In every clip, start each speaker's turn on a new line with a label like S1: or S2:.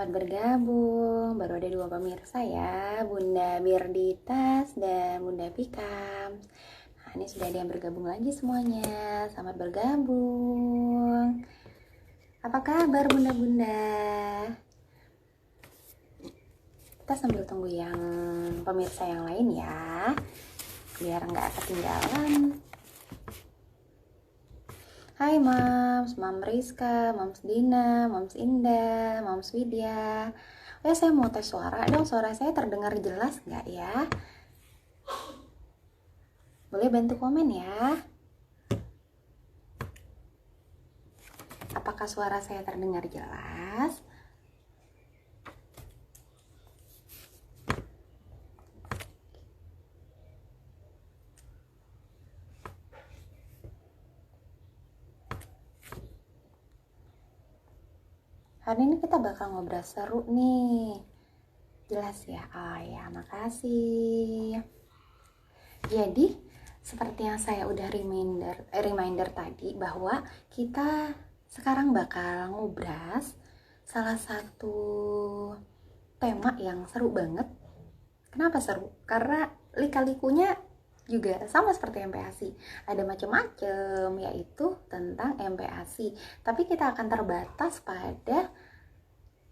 S1: Selamat bergabung, baru ada dua pemirsa ya, Bunda Birditas dan Bunda Pikam. Nah, ini sudah ada yang bergabung lagi semuanya. Selamat bergabung. Apa kabar Bunda-Bunda? Kita sambil tunggu yang pemirsa yang lain ya, biar nggak ketinggalan. Hai Mams, Mam Rizka, Mams Dina, Mams Indah, Mams Widya. Oh ya, saya mau tes suara dong, suara saya terdengar jelas nggak ya? Boleh bantu komen ya. Apakah suara saya terdengar jelas? Hari ini kita bakal ngobrol seru nih. Jelas ya? Oh ya, makasih. Jadi, seperti yang saya udah reminder tadi bahwa kita sekarang bakal ngobras salah satu tema yang seru banget. Kenapa seru? Karena lika-likunya juga sama seperti MPASI. Ada macam-macam, yaitu tentang MPASI. Tapi kita akan terbatas pada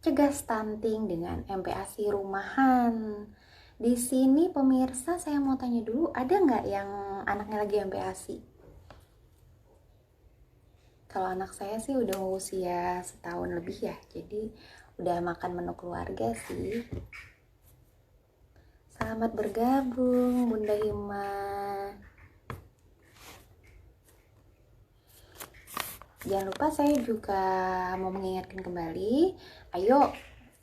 S1: cegah stunting dengan MPASI rumahan. Di sini pemirsa, saya mau tanya dulu, ada nggak yang anaknya lagi MPASI? Kalau anak saya sih udah usia setahun lebih ya, jadi udah makan menu keluarga sih. Selamat bergabung Bunda Hima. Jangan lupa saya juga mau mengingatkan kembali, ayo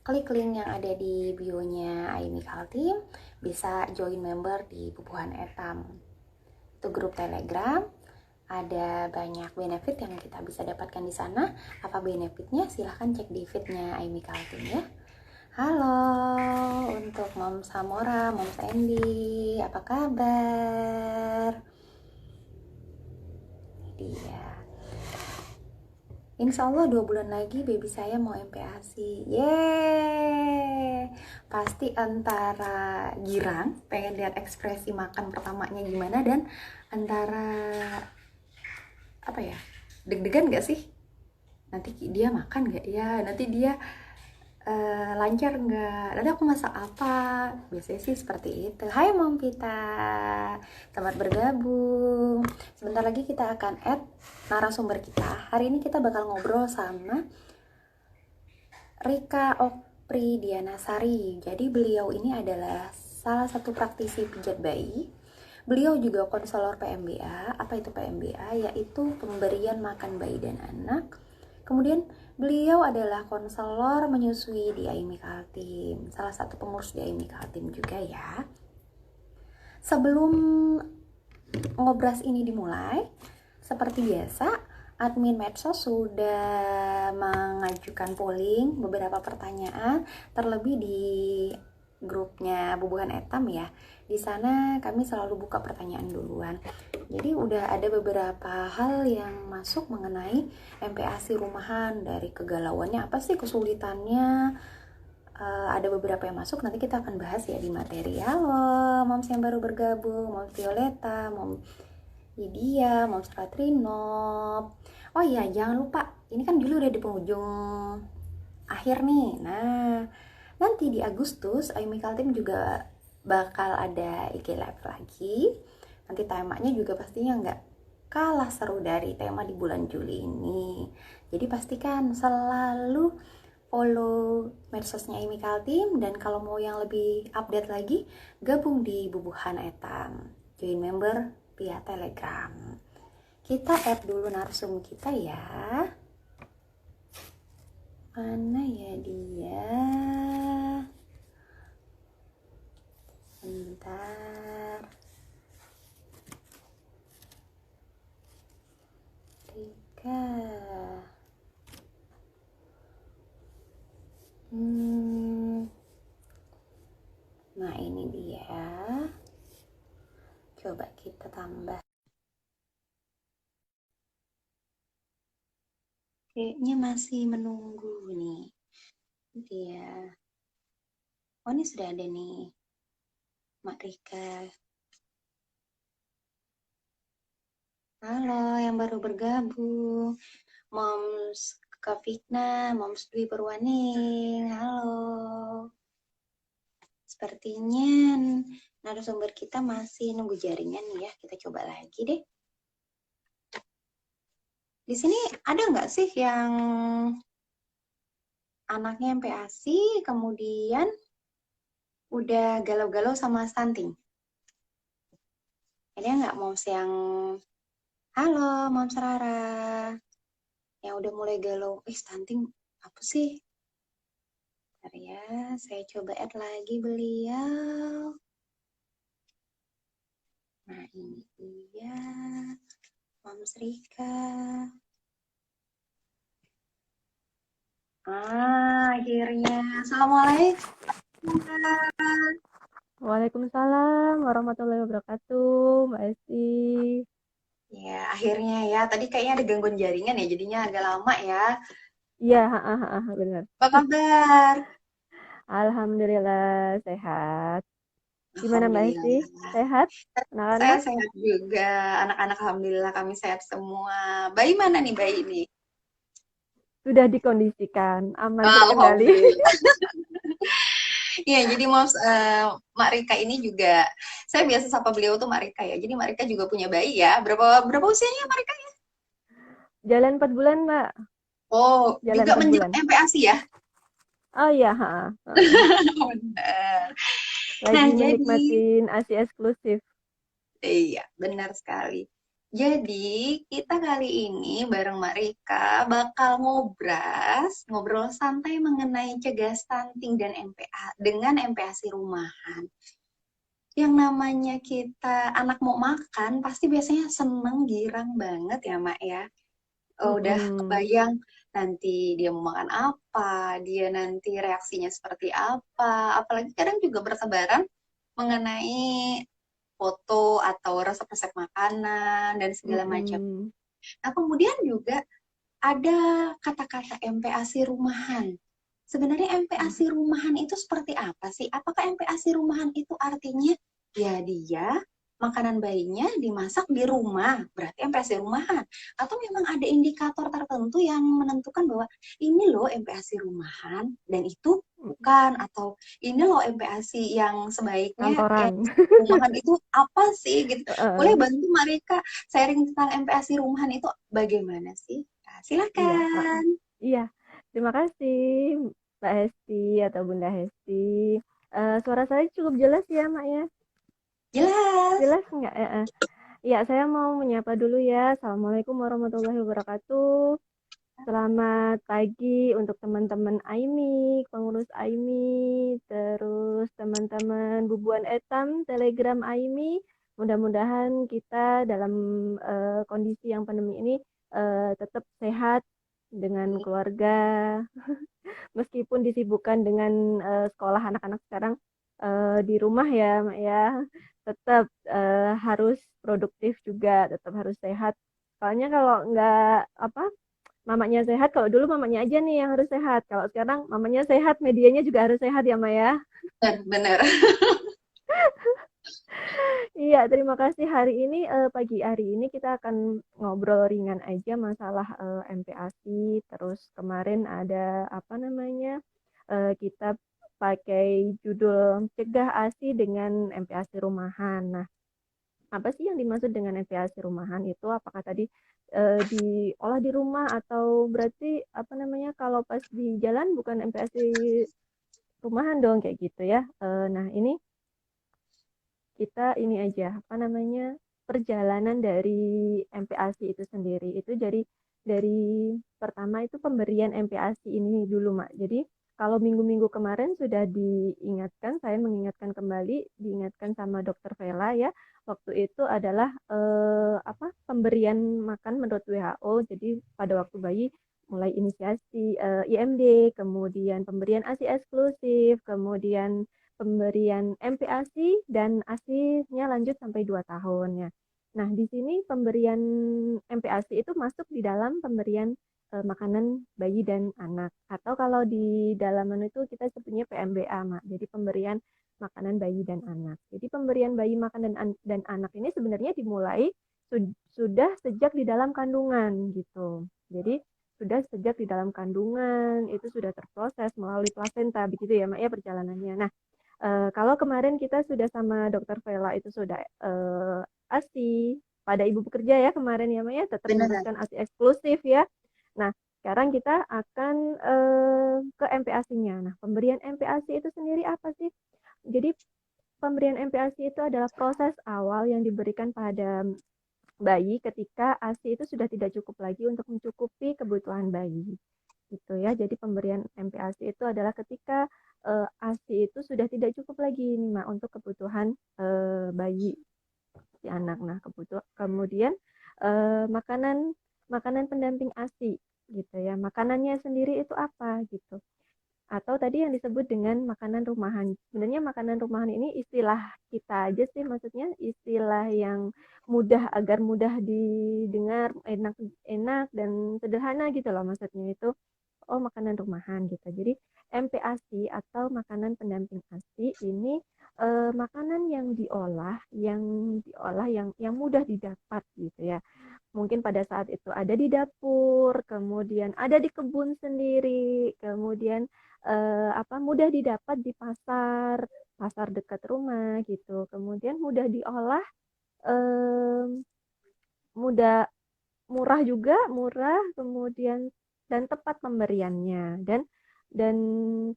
S1: klik link yang ada di bio-nya Aimi Kaltim, bisa join member di Bubuhan Etam. Itu grup Telegram, ada banyak benefit yang kita bisa dapatkan di sana. Apa benefitnya? Silahkan cek di feed-nya Aimi Kaltim ya. Halo untuk Mom Samora, Mom Sandy, apa kabar? Dia. Insya Allah 2 bulan lagi baby saya mau MPASI. Yeay! Pasti antara girang, pengen lihat ekspresi makan pertamanya gimana, dan antara apa ya, deg-degan gak sih? Nanti dia makan gak ya? Nanti dia lancar nggak? Nanti aku masak apa? Biasanya sih seperti itu. Hai Mom Pita, selamat bergabung. Sebentar lagi kita akan add narasumber kita. Hari ini kita bakal ngobrol sama Rika Okpri Dianasari. Jadi beliau ini adalah salah satu praktisi pijat bayi. Beliau juga konselor PMBA. Apa itu PMBA? Yaitu pemberian makan bayi dan anak. Kemudian beliau adalah konselor menyusui di Aimi Kaltim, salah satu pengurus di Aimi Kaltim juga ya. Sebelum ngobras ini dimulai, seperti biasa, admin medsos sudah mengajukan polling beberapa pertanyaan, terlebih di grupnya Bubuhan Etam ya. Di sana kami selalu buka pertanyaan duluan. Jadi udah ada beberapa hal yang masuk mengenai MPASI rumahan, dari kegalauannya apa sih, kesulitannya. Ada beberapa yang masuk, nanti kita akan bahas ya di materi. Halo moms yang baru bergabung, Moms Violeta, Mom Lydia, Moms Ratrinop. Oh iya, jangan lupa, ini kan dulu udah di penghujung akhir nih. Nah, nanti di Agustus Aimi Kaltim juga bakal ada IG Live lagi. Nanti temanya juga pastinya nggak kalah seru dari tema di bulan Juli ini. Jadi pastikan selalu follow medsosnya Aimi Kaltim, dan kalau mau yang lebih update lagi, gabung di Bubuhan Etam. Join member via Telegram. Kita add dulu narsum kita ya. Mana ya dia? Bentar. Rika. Nah ini dia. Coba kita tambah. Kayaknya masih menunggu nih. Dia. Oh, ini sudah ada nih, Mak Rika. Halo, yang baru bergabung. Moms Kavigna, Moms Dwi Purwaning. Halo. Sepertinya narasumber kita masih nunggu jaringan nih ya. Kita coba lagi deh. Di sini ada nggak sih yang anaknya MPASI, kemudian udah galau-galau sama stunting? Ada nggak moms yang, halo moms Rara, yang udah mulai galau, stunting apa sih? Bentar ya, saya coba add lagi beliau. Nah ini dia, Moms Rika. Akhirnya. Assalamualaikum.
S2: Waalaikumsalam warahmatullahi wabarakatuh, Mbak Esti.
S1: Ya, akhirnya ya. Tadi kayaknya ada gangguan jaringan ya, jadinya agak lama ya.
S2: Iya, benar.
S1: Apa kabar?
S2: Alhamdulillah sehat. Gimana Mbak Esti?
S1: Alhamdulillah.
S2: Sehat?
S1: Saya
S2: Anak-anak?
S1: sehat juga. Anak-anak alhamdulillah kami sehat semua. Bayi mana nih bayi ini?
S2: Sudah dikondisikan, aman terkendali.
S1: Alhamdulillah. Iya, jadi Moms, Mak Rika ini juga, saya biasa sapa beliau tuh Mak Rika ya. Jadi Mak Rika juga punya bayi ya. Berapa berapa usianya Mak Rika?
S2: Jalan 4 bulan, Mbak.
S1: Oh,
S2: Jalan
S1: juga
S2: 4
S1: menjelang
S2: bulan.
S1: MPASI ya?
S2: Oh iya, ha.
S1: Benar. Nah,
S2: Lagi
S1: jadi,
S2: menikmatin ASI eksklusif.
S1: iya, benar sekali. Jadi, kita kali ini bareng Mbak Rika bakal ngobrol santai mengenai cegah stunting dan MPA dengan MPASI rumahan. Yang namanya kita anak mau makan, pasti biasanya seneng girang banget ya, Mak ya. Udah
S2: Mm-mm.
S1: kebayang nanti dia mau makan apa, dia nanti reaksinya seperti apa. Apalagi kadang juga bertebaran mengenai foto atau resep-resep makanan dan segala macam.
S2: Mm-mm.
S1: Nah, kemudian juga ada kata-kata MPASI rumahan. Sebenarnya MPASI rumahan itu seperti apa sih? Apakah MPASI rumahan itu artinya ya dia makanan bayinya dimasak di rumah, berarti MPASI rumahan? Atau memang ada indikator tertentu yang menentukan bahwa ini loh MPASI rumahan dan itu bukan, atau ini loh MPASI yang sebaiknya ya
S2: Kantoran.
S1: rumahan itu apa sih gitu. Boleh
S2: Heeh.
S1: bantu mereka sharing tentang MPASI rumahan itu bagaimana sih? Nah,
S2: Iya, heeh.
S1: silakan.
S2: Iya. Terima kasih Mbak Hesti atau Bunda Hesti. Suara saya cukup jelas ya, Mak ya?
S1: Jelas.
S2: Jelas nggak? Iya, saya mau menyapa dulu ya. Assalamualaikum warahmatullahi wabarakatuh. Selamat pagi untuk teman-teman AIMI, pengurus AIMI, terus teman-teman Bubuan Etam, Telegram AIMI. Mudah-mudahan kita dalam kondisi yang pandemi ini tetap sehat dengan keluarga, meskipun disibukkan dengan sekolah anak-anak sekarang di rumah ya, Mak ya, tetap harus produktif juga, tetap harus sehat. Soalnya kalau nggak apa mamanya sehat, kalau dulu mamanya aja nih yang harus sehat. Kalau sekarang mamanya sehat, medianya juga harus sehat ya, Maya.
S1: Benar.
S2: Iya, terima kasih. Hari ini, pagi hari ini kita akan ngobrol ringan aja masalah MPASI. Terus kemarin ada apa namanya? Kita pakai judul cegah ASI dengan MPASI rumahan. Nah, apa sih yang dimaksud dengan MPASI rumahan itu? Apakah tadi diolah di rumah atau berarti apa namanya kalau pas di jalan bukan MPASI rumahan dong kayak gitu ya? Nah, ini kita ini aja apa namanya perjalanan dari MPASI itu sendiri itu dari pertama itu pemberian MPASI ini dulu Mak. Jadi kalau minggu-minggu kemarin sudah diingatkan, saya mengingatkan kembali, diingatkan sama Dokter Vela ya, waktu itu adalah apa pemberian makan menurut WHO. Jadi pada waktu bayi mulai inisiasi IMD, kemudian pemberian ASI eksklusif, kemudian pemberian MPASI dan ASI-nya lanjut sampai 2 tahun ya. Nah, di sini pemberian MPASI itu masuk di dalam pemberian makanan bayi dan anak. Atau kalau di dalam menu itu kita sebutnya PMBA, Mak. Jadi pemberian makanan bayi dan anak. Jadi pemberian bayi makan dan anak ini sebenarnya dimulai sudah sejak di dalam kandungan gitu. Jadi sudah sejak di dalam kandungan itu sudah terproses melalui plasenta begitu ya, Mak ya perjalanannya. Nah, kalau kemarin kita sudah sama Dokter Vela itu sudah ASI pada ibu bekerja ya kemarin ya Maya tetap
S1: Beneran.
S2: memberikan ASI eksklusif ya. Nah, sekarang kita akan ke MPASI-nya. Nah, pemberian MPASI itu sendiri apa sih? Jadi pemberian MPASI itu adalah proses awal yang diberikan pada bayi ketika ASI itu sudah tidak cukup lagi untuk mencukupi kebutuhan bayi gitu ya. Jadi pemberian MPASI itu adalah ketika ASI itu sudah tidak cukup lagi nih Mak untuk kebutuhan bayi si anak. Nah, kemudian makanan makanan pendamping ASI gitu ya. Makanannya sendiri itu apa gitu. Atau tadi yang disebut dengan makanan rumahan. Sebenarnya makanan rumahan ini istilah kita aja sih, maksudnya istilah yang mudah agar mudah didengar, enak enak dan sederhana gitu loh maksudnya itu. Oh, makanan rumahan gitu. Jadi MPASI atau makanan pendamping ASI ini makanan yang mudah didapat gitu ya. Mungkin pada saat itu ada di dapur, kemudian ada di kebun sendiri, kemudian mudah didapat di pasar, pasar dekat rumah gitu. Kemudian mudah diolah, eh, mudah murah juga, murah, kemudian dan tepat pemberiannya dan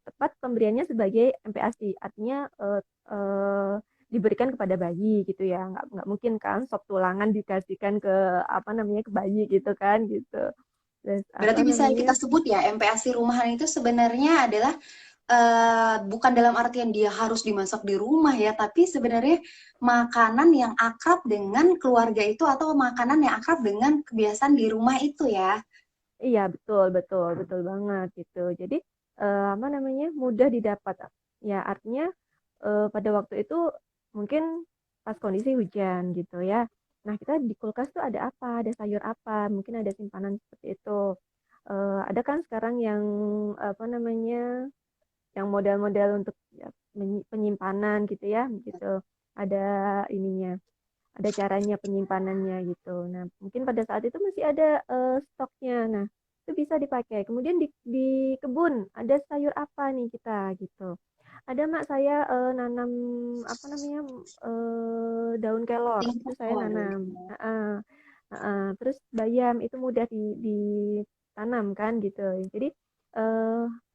S2: tepat pemberiannya sebagai MPASI, artinya diberikan kepada bayi gitu ya, nggak mungkin kan sop tulangan dikasihkan ke apa namanya ke bayi gitu kan gitu. Terus apa
S1: Berarti bisa
S2: namanya
S1: kita sebut ya, MPASI rumahan itu sebenarnya adalah bukan dalam artian dia harus dimasak di rumah ya, tapi sebenarnya makanan yang akrab dengan keluarga itu atau makanan yang akrab dengan kebiasaan di rumah itu ya.
S2: iya betul betul betul banget gitu. Jadi apa namanya mudah didapat ya artinya pada waktu itu mungkin pas kondisi hujan gitu ya. Nah, kita di kulkas tuh ada apa? Ada sayur apa? Mungkin ada simpanan seperti itu. Ada kan sekarang yang apa namanya, yang model-model untuk ya, penyimpanan gitu ya, gitu. Ada ininya, ada caranya penyimpanannya gitu. Nah, mungkin pada saat itu masih ada stoknya. Nah, itu bisa dipakai. Kemudian di kebun ada sayur apa nih kita gitu. Ada mak saya nanam apa namanya daun kelor itu saya
S1: Oh,
S2: nanam. Terus bayam itu mudah ditanam kan gitu. Jadi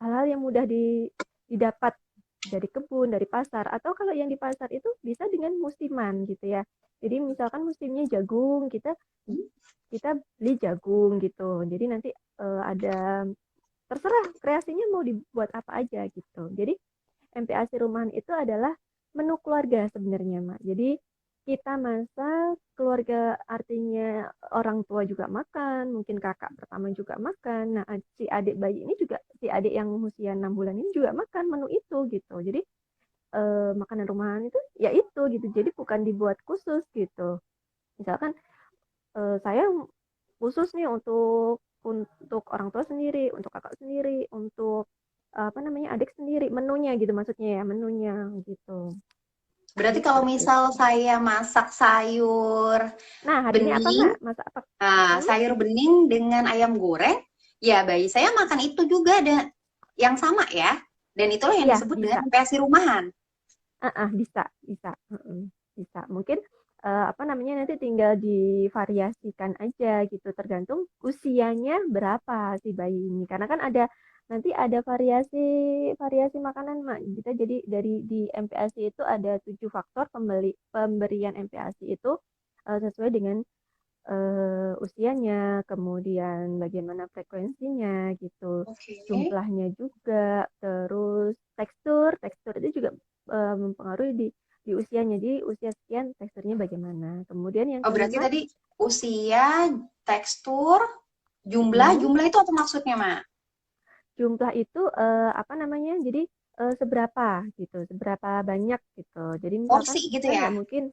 S2: hal-hal yang mudah didapat dari kebun, dari pasar, atau kalau yang di pasar itu bisa dengan musiman gitu ya. Jadi misalkan musimnya jagung, kita kita beli jagung gitu. Jadi nanti ada terserah kreasinya mau dibuat apa aja gitu. Jadi MPASI rumahan itu adalah menu keluarga sebenarnya, Mak. Jadi kita masak keluarga artinya orang tua juga makan, mungkin kakak pertama juga makan. Nah, si adik bayi ini juga si adik yang usia 6 bulan ini juga makan menu itu gitu. Jadi makanan rumahan itu ya itu gitu. Jadi bukan dibuat khusus gitu. Misalkan saya khusus nih untuk orang tua sendiri, untuk kakak sendiri, untuk apa namanya adik sendiri, menunya gitu maksudnya ya, menunya gitu.
S1: berarti
S2: Jadi
S1: kalau
S2: seperti
S1: misal
S2: itu.
S1: saya masak sayur
S2: Nah, hari ini apa
S1: bening,
S2: Mak? Masak apa?
S1: nah,
S2: Hmm?
S1: sayur bening dengan ayam goreng, ya bayi saya makan itu juga ada yang sama ya. Dan itulah yang
S2: Iya,
S1: disebut dengan
S2: bisa.
S1: MPASI rumahan.
S2: Bisa, bisa. Bisa. Mungkin apa namanya nanti tinggal divariasikan aja gitu, tergantung usianya berapa si bayi ini. Karena kan ada nanti ada variasi variasi makanan Mak. Kita jadi dari di MPASI itu ada 7 faktor pemberian MPASI itu sesuai dengan usianya, kemudian bagaimana frekuensinya gitu,
S1: Oke.
S2: jumlahnya juga, terus tekstur itu juga mempengaruhi di usianya. Jadi usia sekian teksturnya bagaimana. Kemudian yang
S1: Oh, berarti
S2: kelima,
S1: tadi usia, tekstur, jumlah,
S2: mm,
S1: jumlah itu apa maksudnya, Mak?
S2: jumlah itu apa namanya? Jadi seberapa gitu, seberapa banyak gitu. Jadi misalkan
S1: Porsi gitu
S2: kan
S1: ya.
S2: nggak mungkin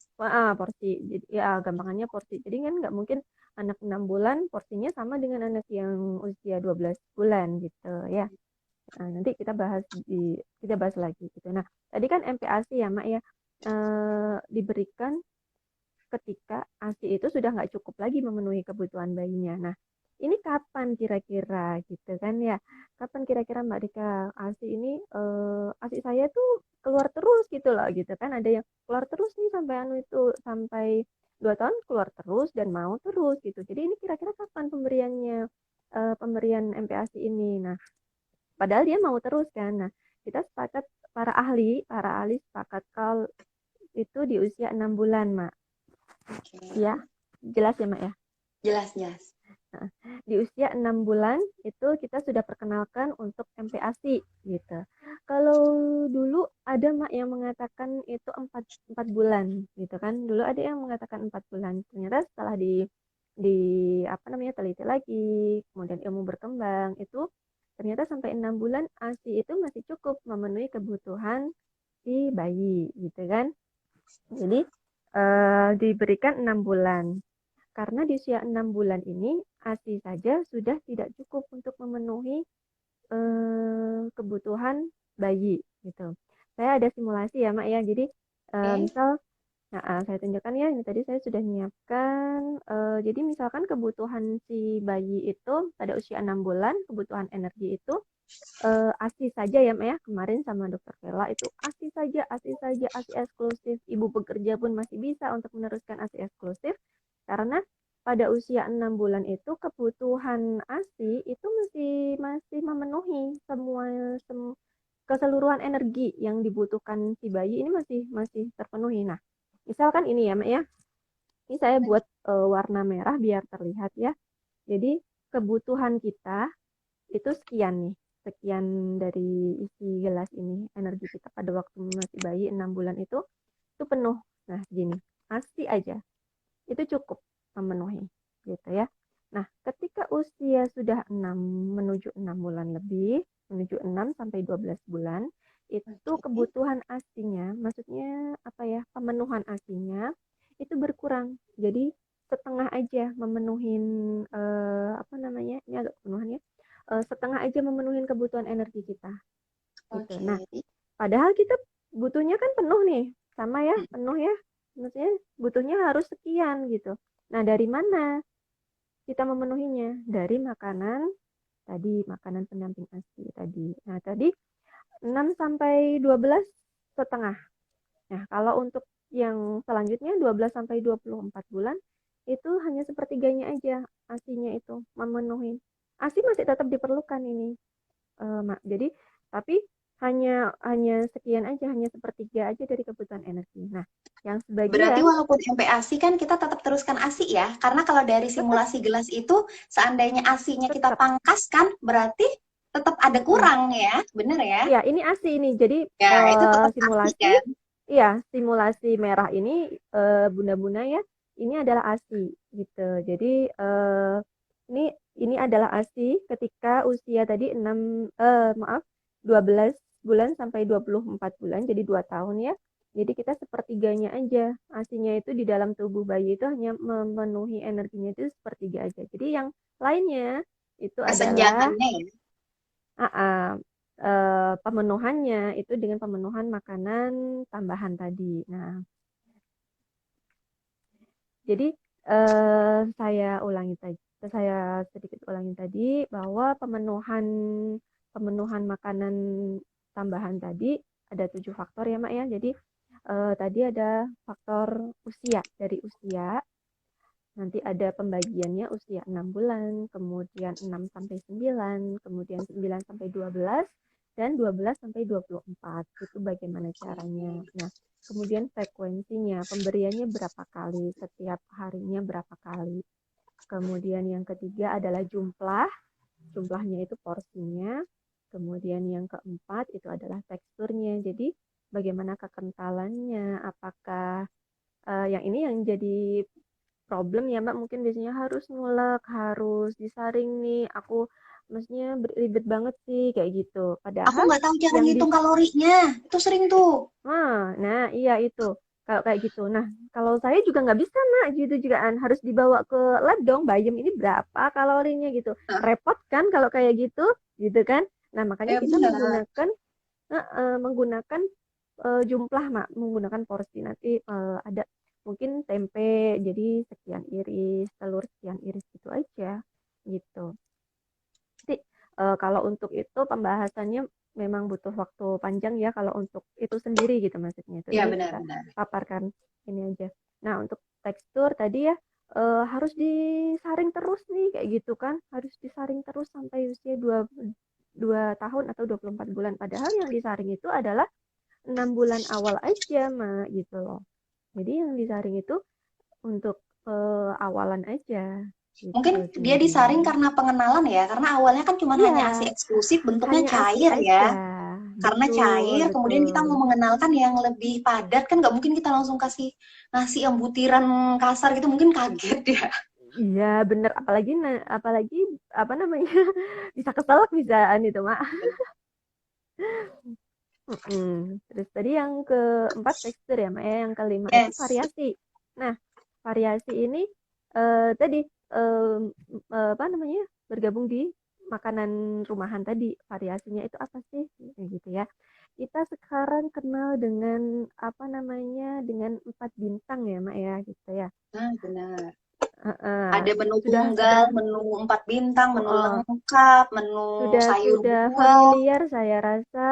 S2: porsi, jadi ya gampangannya porsi. Jadi kan nggak mungkin anak 6 bulan porsinya sama dengan anak yang usia 12 bulan gitu ya. Nah, nanti kita bahas lagi gitu. Nah, tadi kan MPASI ya, Mak ya, diberikan ketika ASI itu sudah nggak cukup lagi memenuhi kebutuhan bayinya. Nah, ini kapan kira-kira gitu kan ya? Kapan kira-kira Mbak Dika ASI ini ASI saya tuh keluar terus gitu loh gitu kan? Ada yang keluar terus nih sampai sampai 2 tahun keluar terus dan mau terus gitu. Jadi ini kira-kira kapan pemberian MPASI ini? Nah, padahal dia mau terus kan. Nah, kita sepakat para ahli sepakat kalau itu di usia 6 bulan, Mak.
S1: Oke.
S2: Ya, jelas ya, Mak ya.
S1: Jelas, jelas.
S2: Nah, di usia 6 bulan itu kita sudah perkenalkan untuk MPASI gitu. Kalau dulu ada Mak yang mengatakan itu 4 bulan gitu kan. Dulu ada yang mengatakan 4 bulan. Ternyata setelah di apa namanya teliti lagi, kemudian ilmu berkembang itu ternyata sampai 6 bulan ASI itu masih cukup memenuhi kebutuhan si bayi gitu kan. Jadi diberikan 6 bulan. Karena di usia 6 bulan ini ASI saja sudah tidak cukup untuk memenuhi kebutuhan bayi gitu. Saya ada simulasi ya, Mak ya. Jadi
S1: Oke.
S2: misal saya tunjukkan ya, ini tadi saya sudah menyiapkan. Jadi misalkan kebutuhan si bayi itu pada usia 6 bulan, kebutuhan energi itu ASI saja ya, Mak ya. Kemarin sama dokter Vela itu ASI saja, ASI saja, ASI eksklusif. Ibu bekerja pun masih bisa untuk meneruskan ASI eksklusif karena pada usia 6 bulan itu kebutuhan ASI itu masih masih memenuhi semua keseluruhan energi yang dibutuhkan si bayi ini masih masih terpenuhi. Nah, misalkan ini ya, Mak ya. Ini saya buat warna merah biar terlihat ya. Jadi kebutuhan kita itu sekian nih, sekian dari isi gelas ini, energi kita pada waktu masih bayi 6 bulan itu penuh. Nah, gini, ASI aja itu cukup memenuhi gitu ya. Nah, ketika usia sudah 6 menuju 6 bulan lebih, menuju 6 sampai 12 bulan, itu
S1: Oke.
S2: kebutuhan ASINya, maksudnya apa ya, pemenuhan ASINya itu berkurang. Jadi setengah aja memenuhin apa namanya? Ini agak pemenuhan ya. Setengah aja memenuhin kebutuhan energi kita gitu. Nah,
S1: Oke.
S2: padahal kita butuhnya kan penuh nih, sama ya, penuh ya. Maksudnya butuhnya harus sekian gitu. Nah, dari mana kita memenuhinya? Dari makanan tadi, makanan pendamping ASI tadi. Nah, tadi 6 sampai 12 setengah. Nah, kalau untuk yang selanjutnya 12 sampai 24 bulan itu hanya sepertiganya aja ASINya itu memenuhi. ASI masih tetap diperlukan ini. Jadi tapi hanya hanya sekian aja, hanya sepertiga aja dari kebutuhan energi. Nah, yang
S1: Berarti
S2: sebagian
S1: walaupun MPASI kan kita tetap teruskan ASI ya. Karena kalau dari
S2: tetap
S1: simulasi gelas itu seandainya ASINya kita
S2: tetap
S1: pangkas kan berarti tetap ada
S2: mm,
S1: kurang ya. Bener ya?
S2: ya ini ASI ini. Jadi
S1: Ya, itu tetap ASI
S2: simulasi
S1: kan.
S2: iya, simulasi merah ini bunda-bunda ya. Ini adalah ASI gitu. Jadi ini ini adalah ASI ketika usia tadi 12 bulan sampai 24 bulan, jadi 2 tahun ya. Jadi kita sepertiganya aja. ASINya itu di dalam tubuh bayi itu hanya memenuhi energinya itu sepertiga aja. Jadi yang lainnya itu adalah
S1: Kesenjangannya ya.
S2: pemenuhannya itu dengan pemenuhan makanan tambahan tadi. Nah, jadi saya sedikit ulangi tadi bahwa pemenuhan makanan tambahan tadi ada 7 faktor ya, Mak ya. Jadi tadi ada faktor usia, dari usia. Nanti ada pembagiannya usia 6 bulan, kemudian 6 sampai 9, kemudian 9 sampai 12, dan 12 sampai 24. Itu bagaimana caranya. Nah, kemudian frekuensinya, pemberiannya berapa kali, setiap harinya berapa kali. Kemudian yang ketiga adalah jumlahnya itu porsinya. Kemudian yang keempat itu adalah teksturnya. Jadi bagaimana kekentalannya, apakah yang ini yang jadi problem ya Mbak, mungkin biasanya harus ngulek, harus disaring nih. Aku maksudnya ribet banget sih kayak gitu.
S1: Aku
S2: Padahal
S1: nggak tahu cara
S2: yang di
S1: ngitung kalorinya. Itu sering tuh.
S2: nah iya itu kalau kayak gitu. Nah, kalau saya juga nggak bisa Mak gitu juga kan harus dibawa ke lab dong. Bayam ini berapa kalorinya gitu.
S1: Nah,
S2: Repot kan kalau kayak gitu kan. Nah, makanya kita
S1: benar.
S2: menggunakan jumlah Mak, menggunakan porsi nanti ada mungkin tempe jadi sekian iris, telur sekian iris gitu aja gitu. Jadi kalau untuk itu pembahasannya memang butuh waktu panjang ya kalau untuk itu sendiri gitu maksudnya itu.
S1: Iya
S2: Ini kita
S1: benar-benar.
S2: paparkan ini aja. Nah, untuk tekstur tadi ya harus disaring terus nih kayak gitu kan. Harus disaring terus sampai usia 2 tahun atau 24 bulan. Padahal yang disaring itu adalah 6 bulan awal aja, Mak, gitu loh. Jadi yang disaring itu untuk awalan aja
S1: Mungkin
S2: gitu
S1: dia disaring
S2: sebenarnya.
S1: karena pengenalan ya, karena awalnya kan cuma
S2: Iya,
S1: hanya ASI eksklusif, bentuknya
S2: hanya ASI
S1: cair ya.
S2: aja.
S1: Karena
S2: Betul,
S1: cair, kemudian kita
S2: betul.
S1: mau mengenalkan yang lebih padat, kan nggak mungkin kita langsung kasih nasi yang butiran kasar gitu, mungkin kaget ya.
S2: Iya, bener. Apalagi apa namanya? Bisa keselak bisaan itu, Mak. Terus tadi yang keempat tekstur ya, Mak. Yang kelima itu
S1: Yes.
S2: variasi. Nah, variasi ini tadi apa namanya? Bergabung di makanan rumahan tadi. Variasinya itu apa sih? Kayak gitu ya. Kita sekarang kenal dengan apa namanya? Dengan 4 bintang ya, Mak ya, gitu ya.
S1: Nah, benar.
S2: Heeh.
S1: Ada menu
S2: Sudah
S1: tunggal, menu 4 bintang, menu
S2: heeh.
S1: lengkap, menu sayur
S2: Sudah
S1: buah.
S2: familiar saya rasa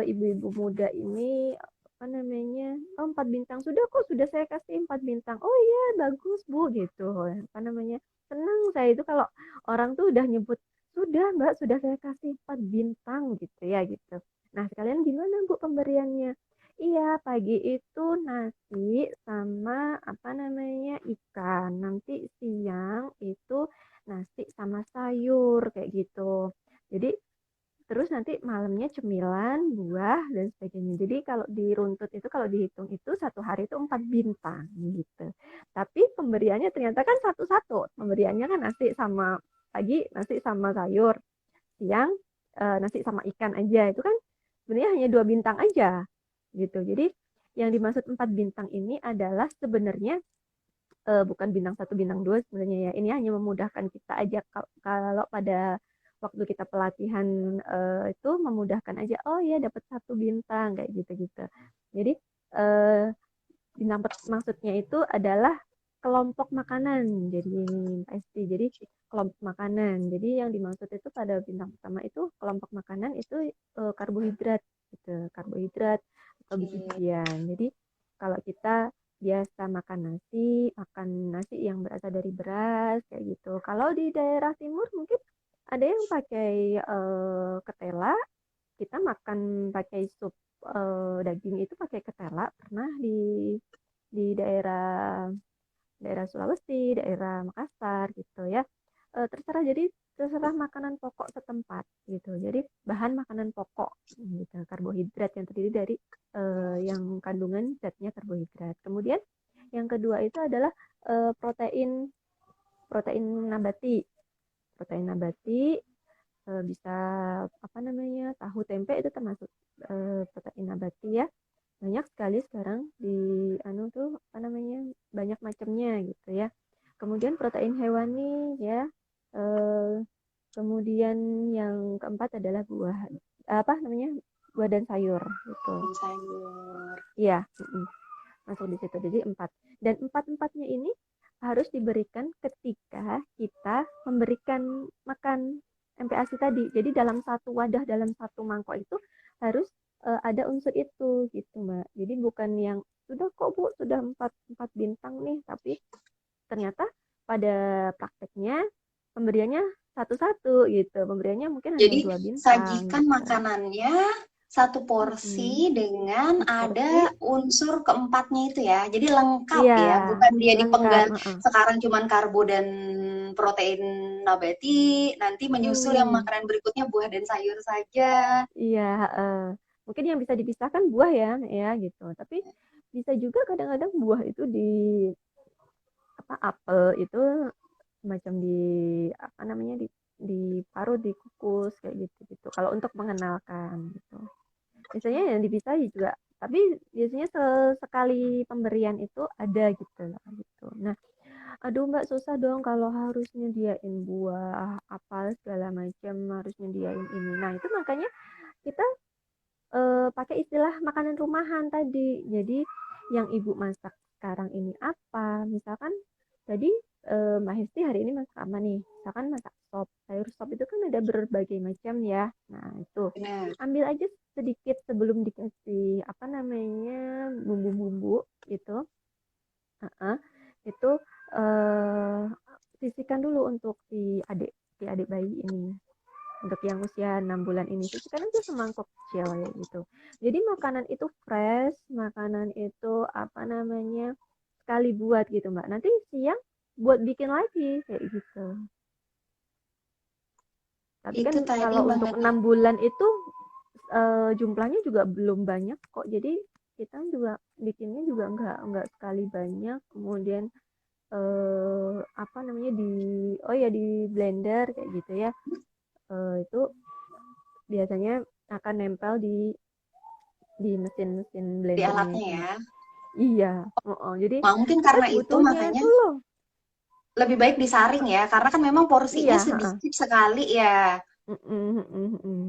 S2: ibu-ibu muda ini apa namanya? Oh, 4 bintang sudah kok sudah saya kasih 4 bintang. Oh iya bagus Bu gitu. Apa namanya? Senang saya itu kalau orang tuh udah nyebut sudah Mbak sudah saya kasih 4 bintang gitu ya gitu. Nah sekalian gimana Bu pemberiannya? Iya pagi itu nasi sama apa namanya ikan. Nanti siang itu nasi sama sayur kayak gitu. Jadi terus nanti malamnya cemilan, buah dan sebagainya. Jadi kalau diruntut itu kalau dihitung itu satu hari itu 4 bintang gitu. Tapi pemberiannya ternyata kan satu-satu. Pemberiannya kan nasi sama pagi nasi sama sayur, siang nasi sama ikan aja. Itu kan sebenarnya hanya 2 bintang aja gitu. Jadi yang dimaksud 4 bintang ini adalah sebenarnya bukan bintang satu bintang dua sebenarnya ya ini hanya memudahkan kita aja kalau pada waktu kita pelatihan itu memudahkan aja oh ya dapat 1 bintang kayak gitu gitu jadi eh, bintang maksudnya itu adalah kelompok makanan jadi ini pasti jadi kelompok makanan jadi yang dimaksud itu pada bintang pertama itu kelompok makanan itu karbohidrat gitu karbohidrat atau
S1: Oke.
S2: biji-bijian jadi kalau kita biasa makan nasi yang berasal dari beras kayak gitu kalau di daerah timur mungkin ada yang pakai ketela kita makan pakai sup daging itu pakai ketela pernah di daerah daerah Sulawesi, daerah Makassar gitu ya. Terserah jadi terserah makanan pokok setempat gitu. Jadi bahan makanan pokok gitu, karbohidrat yang terdiri dari yang kandungan zatnya karbohidrat. Kemudian yang kedua itu adalah protein protein nabati. Protein nabati bisa apa namanya tahu tempe itu termasuk protein nabati ya banyak sekali sekarang di anu tuh apa namanya banyak macamnya gitu ya kemudian protein hewani ya eh, kemudian yang keempat adalah buah apa namanya buah dan sayur gitu
S1: Dan sayur.
S2: iya masuk di situ jadi empat dan empatnya ini harus diberikan ketika kita memberikan makan MPASI tadi jadi dalam satu wadah dalam satu mangkok itu harus ada unsur itu gitu mbak jadi bukan yang sudah kok bu sudah empat bintang nih tapi ternyata pada prakteknya pemberiannya satu-satu gitu pemberiannya mungkin hanya
S1: Jadi
S2: 2 bintang
S1: sajikan
S2: gitu.
S1: makanannya satu porsi
S2: Mm-mm.
S1: dengan
S2: Satu
S1: ada
S2: porsi
S1: unsur keempatnya itu ya. Jadi lengkap
S2: iya
S1: ya, bukan dia
S2: lengkap
S1: dipenggal sekarang cuman karbo dan protein nabati, nanti menyusul yang
S2: Mm-mm.
S1: makanan berikutnya buah dan sayur saja.
S2: Iya, mungkin yang bisa dipisahkan buah ya gitu. Tapi bisa juga kadang-kadang buah itu di apa apel itu macam di apa namanya diparut, dikukus kayak gitu-gitu. Kalau untuk mengenalkan gitu. Biasanya yang dipisahi juga, tapi biasanya sekali pemberian itu ada gitu lah gitu. Nah, aduh Mbak susah dong kalau harus nyediain buah apa segala macam, harus nyediain ini. Nah, itu makanya kita pakai istilah makanan rumahan tadi. Jadi yang ibu masak sekarang ini apa? Misalkan tadi Mbak Hesti hari ini masak apa nih? Misalkan masak sop. Sayur sop itu kan ada berbagai macam ya. Nah, itu
S1: Benar.
S2: ambil aja sedikit sebelum dikasih apa namanya bumbu-bumbu itu. Heeh, itu eh sisihkan dulu untuk si adik bayi ini, untuk yang usia 6 bulan ini sisihkan aja semangkuk kecil ya gitu. Jadi makanan itu fresh, makanan itu apa namanya sekali buat gitu Mbak. Nanti siang buat bikin lagi kayak gitu. Tapi kan
S1: Itu tadi
S2: kalau untuk
S1: mengenai
S2: 6 bulan itu jumlahnya juga belum banyak kok. Jadi kita juga bikinnya juga nggak sekali banyak. Kemudian apa namanya oh ya di blender kayak gitu ya. Itu biasanya akan nempel di mesin-mesin
S1: di
S2: blendernya
S1: alatnya
S2: itu
S1: ya.
S2: Mbak. Iya, jadi
S1: Nah, mungkin
S2: kita
S1: karena itu
S2: butuhnya
S1: makanya
S2: itu loh.
S1: lebih baik disaring ya, karena kan memang porsinya
S2: Iya, heeh.
S1: sedikit sekali ya.
S2: Mm-mm, mm-mm, mm.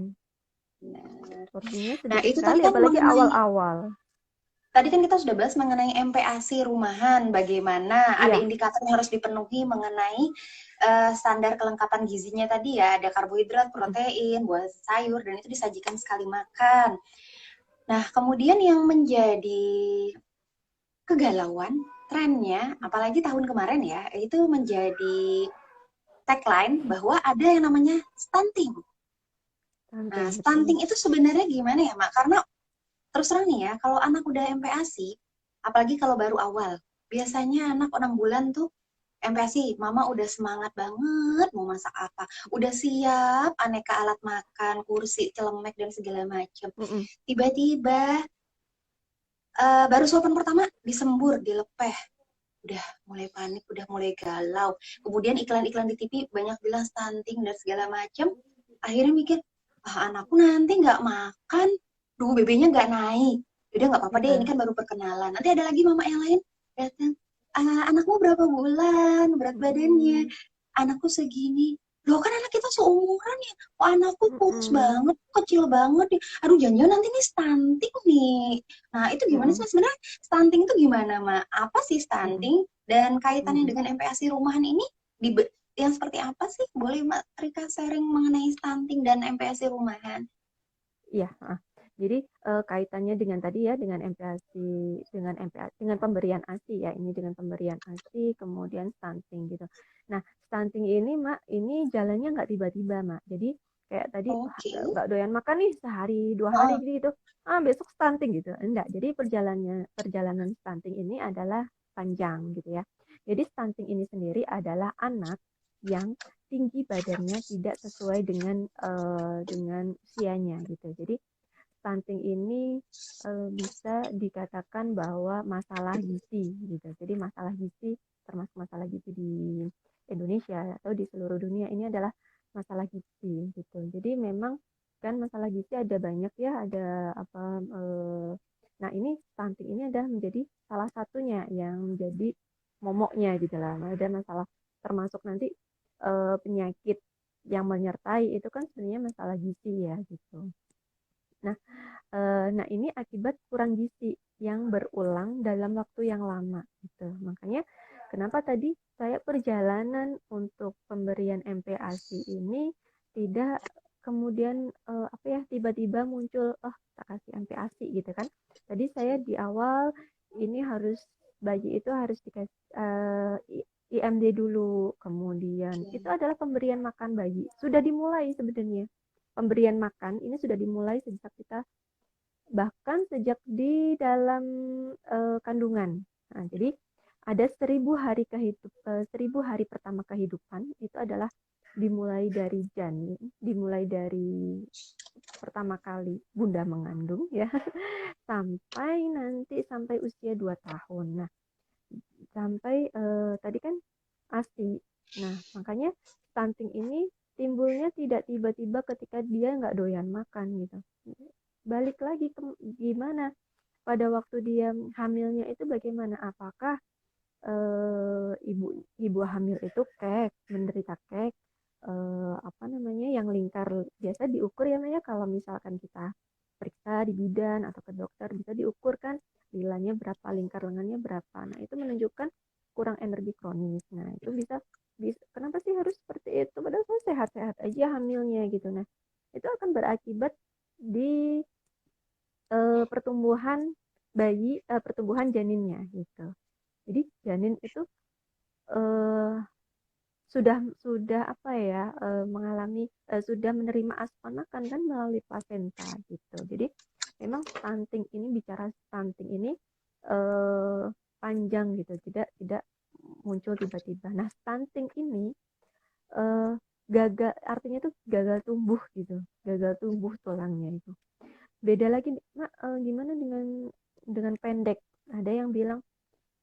S1: Benar.
S2: Porsinya
S1: Nah,
S2: sedikit
S1: itu tadi
S2: sekali
S1: kan
S2: apalagi
S1: mengenai
S2: awal-awal.
S1: tadi kan kita sudah bahas mengenai MPASI rumahan, bagaimana ada
S2: Iya.
S1: indikator yang harus dipenuhi mengenai standar kelengkapan gizinya tadi ya, ada karbohidrat,
S2: Mm-mm,
S1: protein, buah sayur, dan itu disajikan sekali makan. Nah, kemudian yang menjadi kegalauan, trennya, apalagi tahun kemarin ya, itu menjadi tagline bahwa ada yang namanya stunting. Nah,
S2: penting betul.
S1: stunting itu sebenarnya gimana ya, Mak? Karena terus terang nih ya, kalau anak udah MPASI, apalagi kalau baru awal, biasanya anak 6 bulan tuh MPASI, mama udah semangat banget mau masak apa. Udah siap aneka alat makan, kursi, celemek, dan segala macam.
S2: Mm-mm,
S1: Tiba-tiba baru suapan pertama disembur, dilepeh. Udah mulai panik, udah mulai galau. Kemudian iklan-iklan di TV banyak bilang stunting dan segala macam. Akhirnya mikir, anakku nanti nggak makan, duh BB-nya nggak naik. Udah nggak apa-apa deh, ini
S2: iya.
S1: kan baru perkenalan. Nanti ada lagi mama yang lain datang, anakmu berapa bulan, berat badannya,
S2: Mm-mm,
S1: anakku segini. Loh kan anak kita seumuran ya, kok anakku kurus
S2: mm-mm,
S1: banget, kecil banget nih. Aduh jangan-jangan nanti nih stunting nih. Nah itu gimana
S2: mm-mm,
S1: sih sebenarnya stunting itu gimana, Ma? Apa sih
S2: mm-mm,
S1: stunting? Dan kaitannya
S2: mm-mm.
S1: dengan MPASI rumahan ini di yang seperti apa sih? Boleh Mbak Rika sharing mengenai stunting dan MPASI rumahan?
S2: Iya, heeh. Jadi kaitannya dengan tadi ya dengan MPASI, dengan pemberian ASI ya, ini dengan pemberian ASI kemudian stunting gitu. Nah, stunting ini Mak, ini jalannya nggak tiba-tiba Mak. Jadi kayak tadi
S1: Oke.
S2: nggak doyan makan nih sehari 2 hari
S1: Oh,
S2: gitu, besok stunting gitu. Enggak. Jadi perjalanan stunting ini adalah panjang gitu ya. Jadi stunting ini sendiri adalah anak yang tinggi badannya tidak sesuai dengan usianya gitu. Jadi stunting ini bisa dikatakan bahwa masalah gizi gitu. Jadi masalah gizi termasuk masalah gizi di Indonesia atau di seluruh dunia ini adalah masalah gizi gitu. Jadi memang kan masalah gizi ada banyak ya, ada apa nah ini stunting ini adalah menjadi salah satunya yang menjadi momoknya gitu lah. Ada masalah termasuk nanti penyakit yang menyertai itu kan sebenarnya masalah gizi ya gitu. Nah, nah ini akibat kurang gizi yang berulang dalam waktu yang lama gitu. Makanya kenapa tadi saya perjalanan untuk pemberian MPASI ini tidak kemudian apa ya tiba-tiba muncul tak kasih MPASI gitu kan. Tadi saya di awal ini harus bayi itu harus dikasih IMD dulu, kemudian itu
S1: oke.
S2: adalah pemberian makan bayi. Sudah dimulai sebenarnya. Pemberian makan ini sudah dimulai sejak kita bahkan sejak di dalam kandungan. Nah, jadi ada 1.000 hari pertama kehidupan itu adalah dimulai dari janin, dimulai dari pertama kali bunda mengandung ya sampai usia 2 tahun. Nah, sampai tadi kan ASI. Nah, makanya stunting ini timbulnya tidak tiba-tiba ketika dia nggak doyan makan gitu. Balik lagi ke gimana pada waktu dia hamilnya itu bagaimana? Apakah ibu ibu hamil itu menderita apa namanya yang lingkar biasa diukur ya Maya kalau misalkan kita periksa di bidan atau ke dokter bisa diukur kan bilanya berapa lingkar lengannya berapa. Nah itu menunjukkan kurang energi kronis. Nah itu bisa kenapa sih harus seperti itu? Padahal saya sehat-sehat aja hamilnya gitu. Nah itu akan berakibat di pertumbuhan pertumbuhan janinnya gitu. Jadi janin itu eh, sudah apa ya mengalami sudah menerima asupan makan kan melalui plasenta gitu. Jadi memang bicara stunting ini eh, panjang gitu, tidak muncul tiba-tiba. Nah, stunting ini eh, gagal artinya itu gagal tumbuh gitu, gagal tumbuh tulangnya itu. Beda lagi, Mak, gimana dengan pendek? Ada yang bilang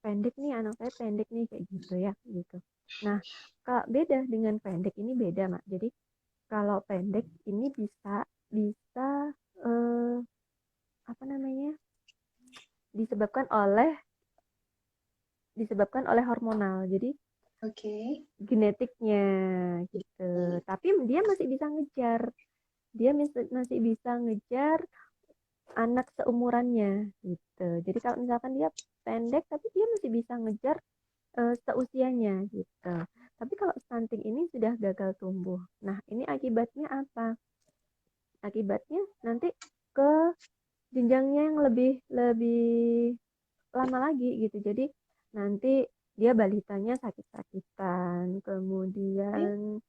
S2: pendek nih anak saya pendek nih kayak gitu ya gitu. Nah, Kak, beda dengan pendek ini beda, Mak. Jadi kalau pendek ini bisa bisa eh, apa namanya? disebabkan oleh hormonal. Jadi
S1: Oke.
S2: genetiknya gitu. Tapi dia masih bisa ngejar. Dia masih bisa ngejar anak seumurannya gitu. Jadi kalau misalkan dia pendek tapi dia masih bisa ngejar seusianya gitu. Tapi kalau stunting ini sudah gagal tumbuh. Nah, ini akibatnya apa? Akibatnya nanti ke jenjangnya yang lebih lebih lama lagi gitu. Jadi nanti dia balitanya sakit-sakitan, kemudian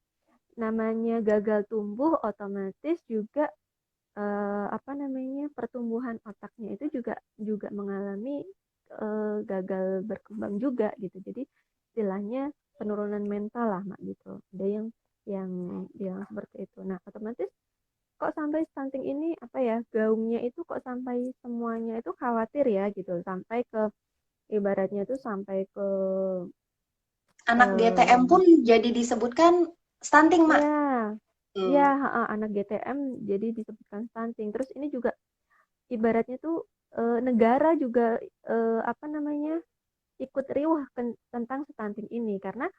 S2: namanya gagal tumbuh otomatis juga apa namanya pertumbuhan otaknya itu juga juga mengalami gagal berkembang juga gitu. Jadi istilahnya penurunan mental lah mak gitu. Ada yang bilang seperti itu. Nah otomatis kok sampai stunting ini apa ya gaungnya itu kok sampai semuanya itu khawatir ya gitu. Sampai ke ibaratnya itu sampai ke
S1: Anak GTM
S2: eh,
S1: pun jadi disebutkan stunting, Mak.
S2: ya ya
S1: Hmm.
S2: anak GTM jadi disebutkan stunting. Terus ini juga ibaratnya tuh negara juga apa namanya ikut riuh tentang stunting ini karena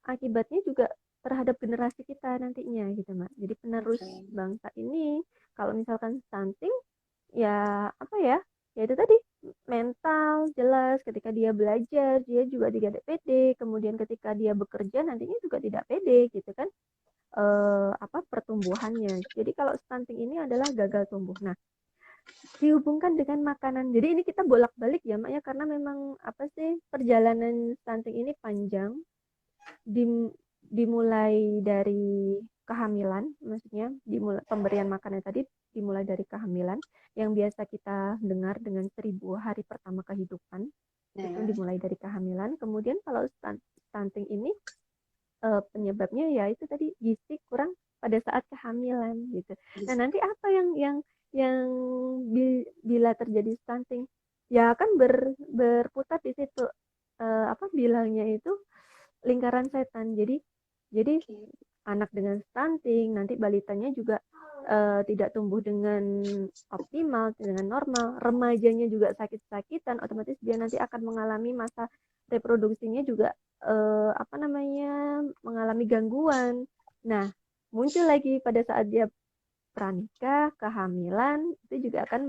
S2: akibatnya juga terhadap generasi kita nantinya gitu Mak. Jadi penerus
S1: Oke.
S2: bangsa ini kalau misalkan stunting ya apa ya ya itu tadi mental jelas ketika dia belajar dia juga tidak pede kemudian ketika dia bekerja nantinya juga tidak pede gitu kan apa pertumbuhannya. Jadi kalau stunting ini adalah gagal tumbuh. Nah, dihubungkan dengan makanan. Jadi ini kita bolak-balik ya, Mak ya, karena memang apa sih perjalanan stunting ini panjang. Dimulai dari kehamilan, maksudnya pemberian makanan tadi dimulai dari kehamilan yang biasa kita dengar dengan 1.000 hari pertama kehidupan. Itu
S1: Nah,
S2: dimulai dari kehamilan. Kemudian kalau stunting ini penyebabnya ya itu tadi gizi kurang pada saat kehamilan gitu. Nah, nanti apa yang bila terjadi stunting ya akan berputar di situ apa bilangnya itu lingkaran setan. Jadi
S1: oke.
S2: anak dengan stunting nanti balitanya juga tidak tumbuh dengan optimal, dengan normal, remajanya juga sakit-sakitan, otomatis dia nanti akan mengalami masa reproduksinya juga apa namanya mengalami gangguan. Nah, muncul lagi pada saat dia pranikah, kehamilan, itu juga akan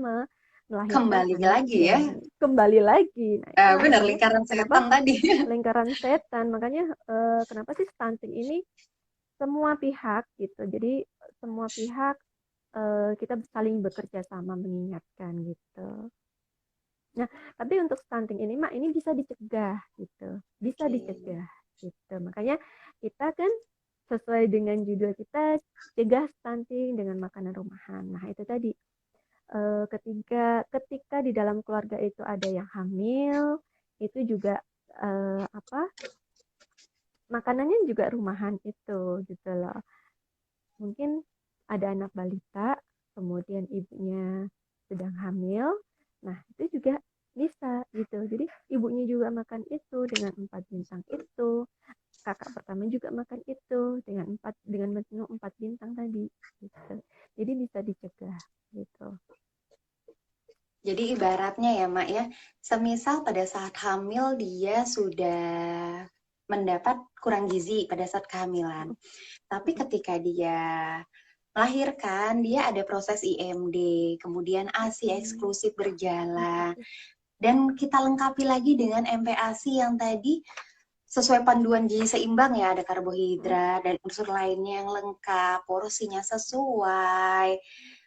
S2: melahirkan
S1: Kembali
S2: anak
S1: lagi ya.
S2: yang kembali lagi. Nah, itu
S1: Benar,
S2: makanya
S1: lingkaran
S2: kenapa
S1: setan tadi.
S2: lingkaran setan. Makanya kenapa sih stunting ini semua pihak gitu. Jadi semua pihak kita saling bekerja sama mengingatkan gitu. Nah, tapi untuk stunting ini mak ini bisa dicegah gitu. Bisa
S1: Oke.
S2: dicegah gitu. Makanya kita kan sesuai dengan judul kita cegah stunting dengan makanan rumahan. Nah, itu tadi ketika di dalam keluarga itu ada yang hamil, itu juga apa makanannya juga rumahan itu gitu loh. Mungkin ada anak balita, kemudian ibunya sedang hamil, nah itu juga bisa gitu. Jadi ibunya juga makan itu dengan 4 bintang itu. kakak pertama juga makan itu dengan menu 4 bintang tadi gitu. Jadi bisa dicegah gitu.
S1: Jadi ibaratnya ya Mak ya, semisal pada saat hamil dia sudah mendapat kurang gizi pada saat kehamilan. Tapi
S2: Mm-mm.
S1: ketika dia melahirkan, dia ada proses IMD, kemudian ASI
S2: Mm-mm.
S1: eksklusif berjalan,
S2: Eksklusif.
S1: dan kita lengkapi lagi dengan MPASI yang tadi sesuai panduan gizi seimbang ya, ada
S2: Mm-mm.
S1: karbohidrat dan unsur lainnya yang lengkap, porsinya sesuai.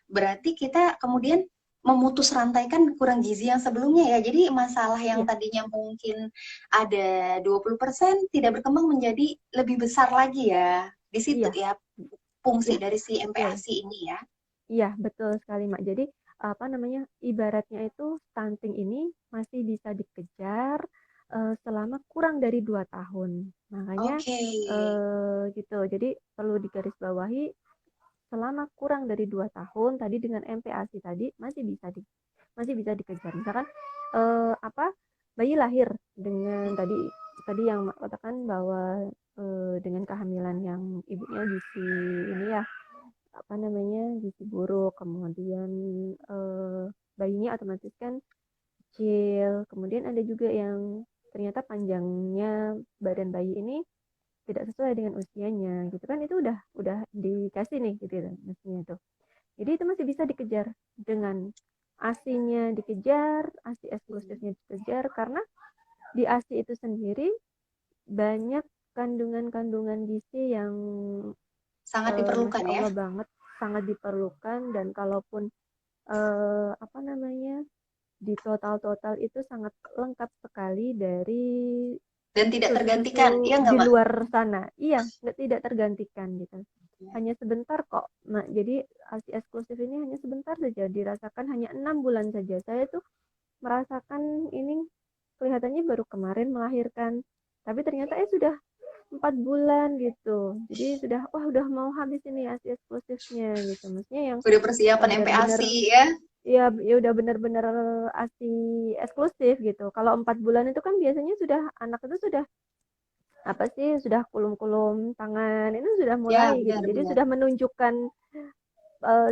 S1: Berarti kita kemudian memutus rantaikan kurang gizi yang sebelumnya ya. Jadi masalah yang
S2: Iya,
S1: tadinya mungkin ada 20% tidak berkembang menjadi lebih besar lagi ya. Di situ
S2: iya,
S1: ya fungsi
S2: iya,
S1: dari si
S2: betul.
S1: MPASI ini ya.
S2: Iya, betul sekali, Mak. Jadi, apa namanya, ibaratnya itu stunting ini masih bisa dikejar selama kurang dari 2 tahun. Makanya,
S1: Oke.
S2: gitu. Jadi, perlu digarisbawahi selama kurang dari 2 tahun tadi dengan MPASI tadi masih bisa dikejar. Misalkan apa bayi lahir dengan tadi yang Mak katakan bahwa dengan kehamilan yang ibunya gizi ini ya apa namanya gizi buruk, kemudian bayinya otomatis kan kecil, kemudian ada juga yang ternyata panjangnya badan bayi ini tidak sesuai dengan usianya gitu kan, itu udah dikasih nih gitu ya mestinya tuh, jadi itu masih bisa dikejar dengan asinya dikejar, asi eksklusifnya dikejar, karena di asi itu sendiri banyak kandungan-kandungan gizi yang
S1: Sangat diperlukan
S2: Masya
S1: ya.
S2: Allah banget, sangat diperlukan, dan kalaupun apa namanya di total-total itu sangat lengkap sekali dari
S1: Dan tidak
S2: susu-susu
S1: tergantikan, iya nggak
S2: di
S1: Mak?
S2: luar sana. Iya, nggak tidak tergantikan gitu. Hanya sebentar kok. Nah, jadi ASI eksklusif ini hanya sebentar saja dirasakan, hanya 6 bulan saja. Saya tuh merasakan ini kelihatannya baru kemarin melahirkan, tapi ternyata sudah 4 bulan gitu. Jadi sudah wah udah mau habis ini ASI eksklusifnya gitu. Maksudnya yang
S1: Udah persiapan
S2: benar-benar
S1: MPASI ya.
S2: ya ya udah benar-benar ASI eksklusif gitu. Kalau 4 bulan itu kan biasanya sudah anak itu sudah apa sih sudah kulum-kulum tangan itu sudah mulai
S1: Ya,
S2: gitu. Jadi
S1: benar-benar.
S2: sudah menunjukkan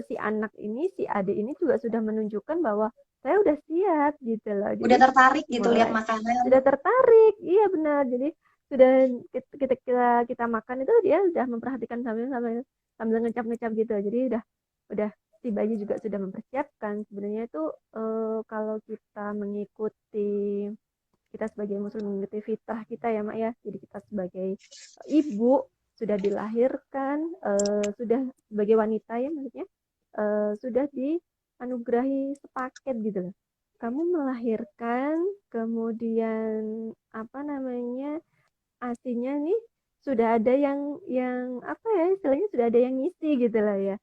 S2: si anak ini si adik ini juga sudah menunjukkan bahwa saya udah siap gitu loh. Jadi
S1: Udah tertarik gitu lihat
S2: mulai
S1: makanan.
S2: sudah tertarik, iya benar. Jadi sudah kita makan itu dia sudah memperhatikan sambil sambil sambil ngecap-ngecap gitu. Jadi udah si bayi juga sudah mempersiapkan. Sebenarnya itu kalau kita mengikuti kita sebagai muslim mengikuti fitrah kita ya Mak ya. Jadi kita sebagai ibu sudah dilahirkan, sudah sebagai wanita ya maksudnya sudah dianugerahi sepaket gitu loh. Kamu melahirkan, kemudian apa namanya asinya nih sudah ada yang apa ya istilahnya sudah ada yang ngisi gitu lah ya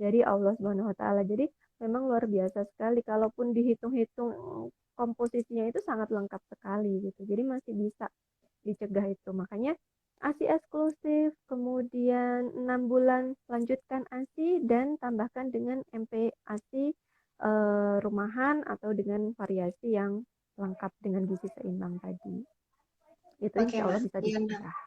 S2: dari Allah Subhanahu Wa Taala. Jadi memang luar biasa sekali. Kalaupun dihitung-hitung komposisinya itu sangat lengkap sekali gitu. Jadi masih bisa dicegah itu. Makanya ASI eksklusif, kemudian 6 bulan lanjutkan ASI dan tambahkan dengan MP ASI rumahan atau dengan variasi yang lengkap dengan gizi seimbang tadi. Itu
S1: Oke,
S2: insya Allah
S1: Mak.
S2: bisa
S1: Iya, Nak.
S2: dicegah.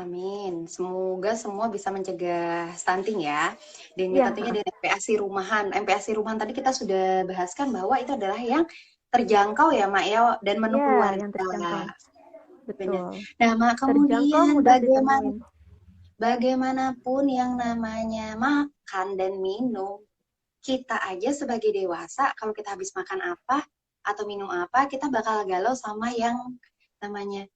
S1: Amin. Semoga semua bisa mencegah stunting ya. Dan ini
S2: Iya,
S1: tentunya dari MPASI rumahan. MPASI rumahan tadi kita sudah bahaskan bahwa itu adalah yang terjangkau ya, Mak ya, dan menu
S2: iya yang
S1: keluarga.
S2: terjangkau.
S1: Benar.
S2: Betul.
S1: Nah, Mak,
S2: Terjangkau,
S1: kemudian
S2: mudah ditemuin.
S1: bagaimanapun yang namanya makan dan minum, kita aja sebagai dewasa, kalau kita habis makan apa atau minum apa, kita bakal galau sama yang namanya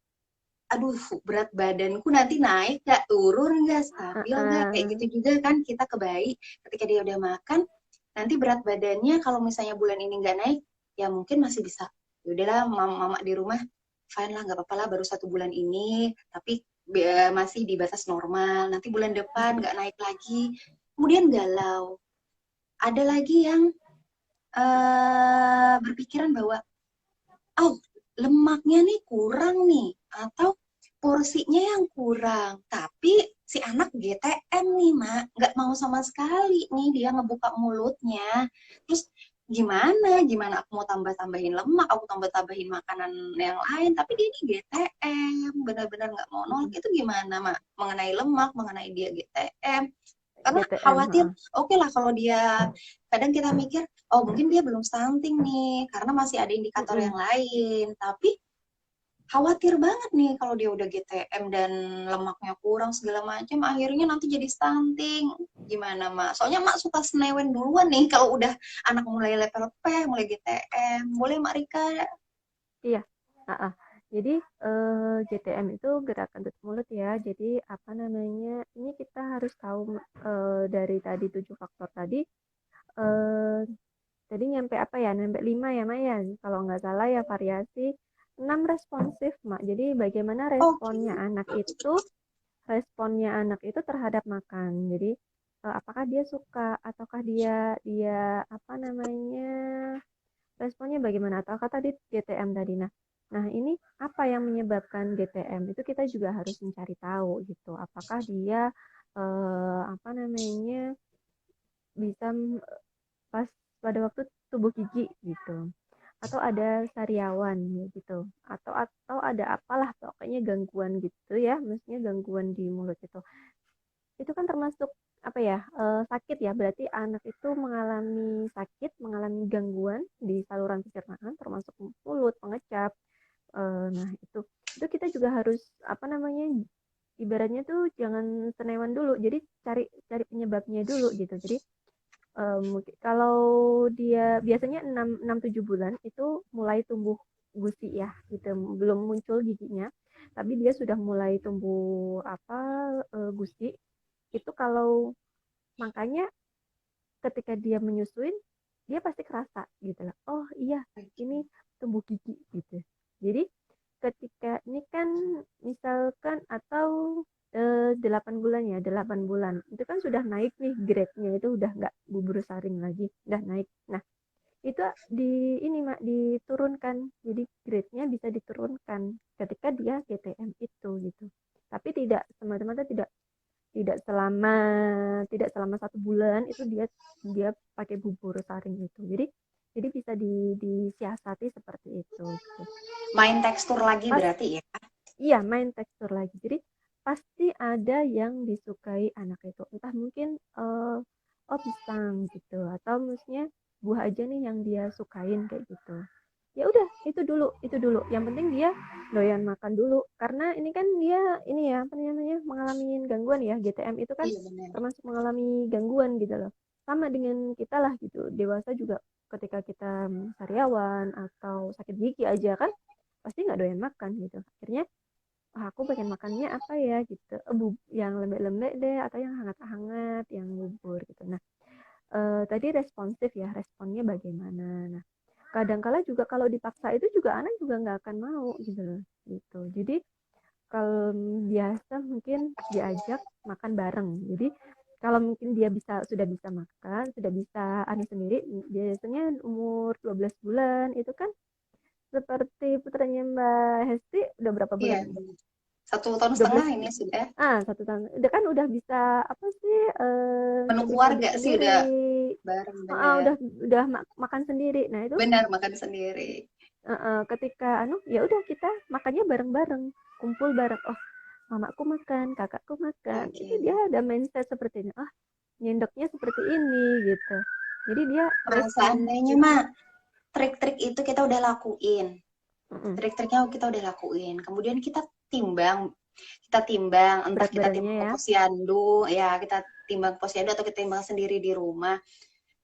S1: aduh berat badanku nanti naik gak, turun gak, stabil gak, kayak
S2: Uh-uh.
S1: gitu juga kan kita ke bayi ketika dia udah makan, nanti berat badannya kalau misalnya bulan ini nggak naik, ya mungkin masih bisa, yaudahlah mama di rumah, fine lah, nggak apa-apa lah, baru 1 bulan ini, tapi masih di batas normal, nanti bulan depan nggak naik lagi, kemudian galau. Ada lagi yang berpikiran bahwa oh lemaknya nih kurang nih atau porsinya yang kurang, tapi si anak GTM nih Mak, nggak mau sama sekali nih dia ngebuka mulutnya, terus gimana aku mau tambah-tambahin lemak, aku tambah-tambahin makanan yang lain, tapi dia ini GTM, benar-benar nggak mau nolak.
S2: Mm-mm.
S1: Itu gimana, Mak? Mengenai lemak, mengenai dia GTM. Karena
S2: GTM,
S1: khawatir,
S2: heeh.
S1: oke lah kalau dia, kadang kita mikir, oh mungkin dia belum stunting nih, karena masih ada indikator
S2: Mm-mm.
S1: yang lain. Tapi khawatir banget nih kalau dia udah GTM dan lemaknya kurang segala macam, akhirnya nanti jadi stunting. Gimana, Mak? Soalnya Mak suka senewen duluan nih kalau udah anak mulai level P, mulai GTM. Boleh, Mak Rika?
S2: Iya, heeh. Jadi GTM itu gerakan tutup mulut ya. Jadi apa namanya? Ini kita harus tahu dari tadi 7 faktor tadi. eh Tadi nyampe apa ya? Nyampe 5 ya, Maya. Kalau nggak salah ya variasi 6 responsif, Mak. Jadi bagaimana
S1: Oke.
S2: responnya anak itu terhadap makan. Jadi apakah dia suka ataukah dia dia apa namanya? Responnya bagaimana? Ataukah tadi GTM tadi. Nah, ini apa yang menyebabkan GTM? Itu kita juga harus mencari tahu gitu. Apakah dia apa namanya bisa pas pada waktu tubuh gigi gitu, atau ada sariawan gitu, atau ada apalah pokoknya gangguan gitu ya, maksudnya gangguan di mulut itu kan termasuk apa ya, sakit ya, berarti anak itu mengalami sakit, mengalami gangguan di saluran pencernaan termasuk mulut mengecap. Nah itu kita juga harus apa namanya, ibaratnya tuh jangan senewan dulu, jadi cari cari penyebabnya dulu gitu. Jadi kalau dia biasanya 6-7 bulan itu mulai tumbuh gusi ya gitu, belum muncul giginya tapi dia sudah mulai tumbuh apa, gusi itu. Kalau makanya ketika dia menyusuin dia pasti kerasa gitu lah, oh iya ini tumbuh gigi gitu. Jadi ketika ini kan misalkan atau 8 bulan ya, 8 bulan itu kan sudah naik nih grade-nya, itu udah nggak bubur saring lagi, udah naik. Nah itu ini mak diturunkan, jadi grade-nya bisa diturunkan ketika dia GTM itu gitu. Tapi tidak semata-mata, tidak tidak selama tidak selama 1 bulan itu dia dia pakai bubur saring itu. Jadi bisa disiasati seperti itu gitu.
S1: Main tekstur lagi
S2: Pas
S1: berarti ya?
S2: iya main tekstur lagi. Jadi pasti ada yang disukai anak itu. Entah mungkin oh pisang gitu, atau maksudnya buah aja nih yang dia sukain kayak gitu. Ya udah itu dulu. Yang penting dia doyan makan dulu, karena ini kan dia ini ya apa namanya mengalami gangguan ya. GTM itu kan
S1: Iya benar.
S2: termasuk mengalami gangguan gitu loh. Sama dengan kita lah gitu. Dewasa juga ketika kita sariawan atau sakit gigi aja kan pasti nggak doyan makan gitu. Akhirnya aku pengen makannya apa ya gitu, yang lembek-lembek deh atau yang hangat-hangat yang bubur gitu. Nah tadi responsif ya, responnya bagaimana. Nah kadangkala juga kalau dipaksa itu juga anak juga nggak akan mau gitu loh gitu. Jadi kalau biasa mungkin diajak makan bareng, jadi kalau mungkin dia sudah bisa makan, sudah bisa ani sendiri, biasanya umur 12 bulan itu kan seperti putranya Mbak Hesti udah berapa
S1: Iya,
S2: bulan nih?
S1: benar. 1 tahun setengah
S2: 12
S1: ini sudah.
S2: 1 tahun udah kan udah bisa apa sih,
S1: Menu
S2: nyebur-nyebur
S1: keluarga sih
S2: sendiri.
S1: udah bareng, bener.
S2: Udah makan sendiri. Nah itu
S1: Benar, makan sendiri.
S2: ketika ya udah kita makannya bareng-bareng, kumpul bareng. Oh mamaku makan, kakakku makan, itu
S1: Oke.
S2: dia ada mindset seperti ini. Ah nyendoknya seperti ini gitu. Jadi dia
S1: Nah, seandainya,
S2: responsifnya.
S1: Mak, trik-trik itu kita udah lakuin.
S2: Mm-mm.
S1: Trik-triknya kita udah lakuin. Kemudian kita timbang, entah
S2: Berat
S1: kita
S2: badannya
S1: timbang
S2: ya.
S1: posyandu, ya kita timbang posyandu atau kita timbang sendiri di rumah,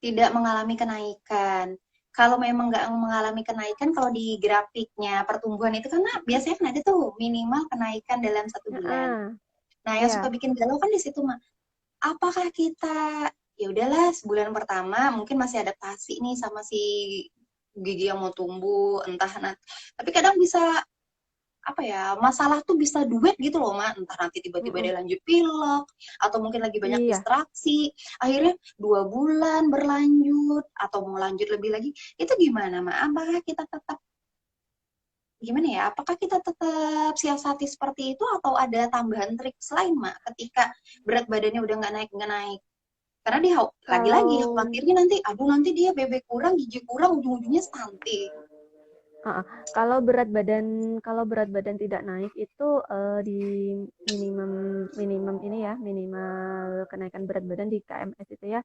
S1: tidak mengalami kenaikan. Kalau memang nggak mengalami kenaikan, kalau di grafiknya pertumbuhan itu kan biasanya kan ada tuh minimal kenaikan dalam 1 bulan.
S2: Heeh,
S1: Nah, yang suka
S2: ya.
S1: bikin galau kan di situ, Mak. Apakah kita ya udahlah sebulan pertama mungkin masih adaptasi nih sama si gigi yang mau tumbuh, entah nanti. Tapi kadang bisa apa ya, masalah tuh bisa duet gitu loh, Mak. Entah nanti tiba-tiba
S2: Mm-mm.
S1: dia lanjut pilek atau mungkin lagi banyak
S2: Iya.
S1: distraksi. Akhirnya 2 bulan berlanjut atau mau lanjut lebih lagi. Itu gimana, Mak? Apakah kita tetap gimana ya? Apakah kita tetap siasati seperti itu atau ada tambahan trik selain, Mak? Ketika berat badannya udah nggak naik,
S3: Karena dia lagi-lagi
S2: Kalau
S3: khawatirnya nanti, aduh nanti dia BB kurang, gizi kurang, ujung-ujungnya stunting.
S2: kalau berat badan tidak naik itu di minimum minimum ini ya, minimal kenaikan berat badan di KMS itu ya,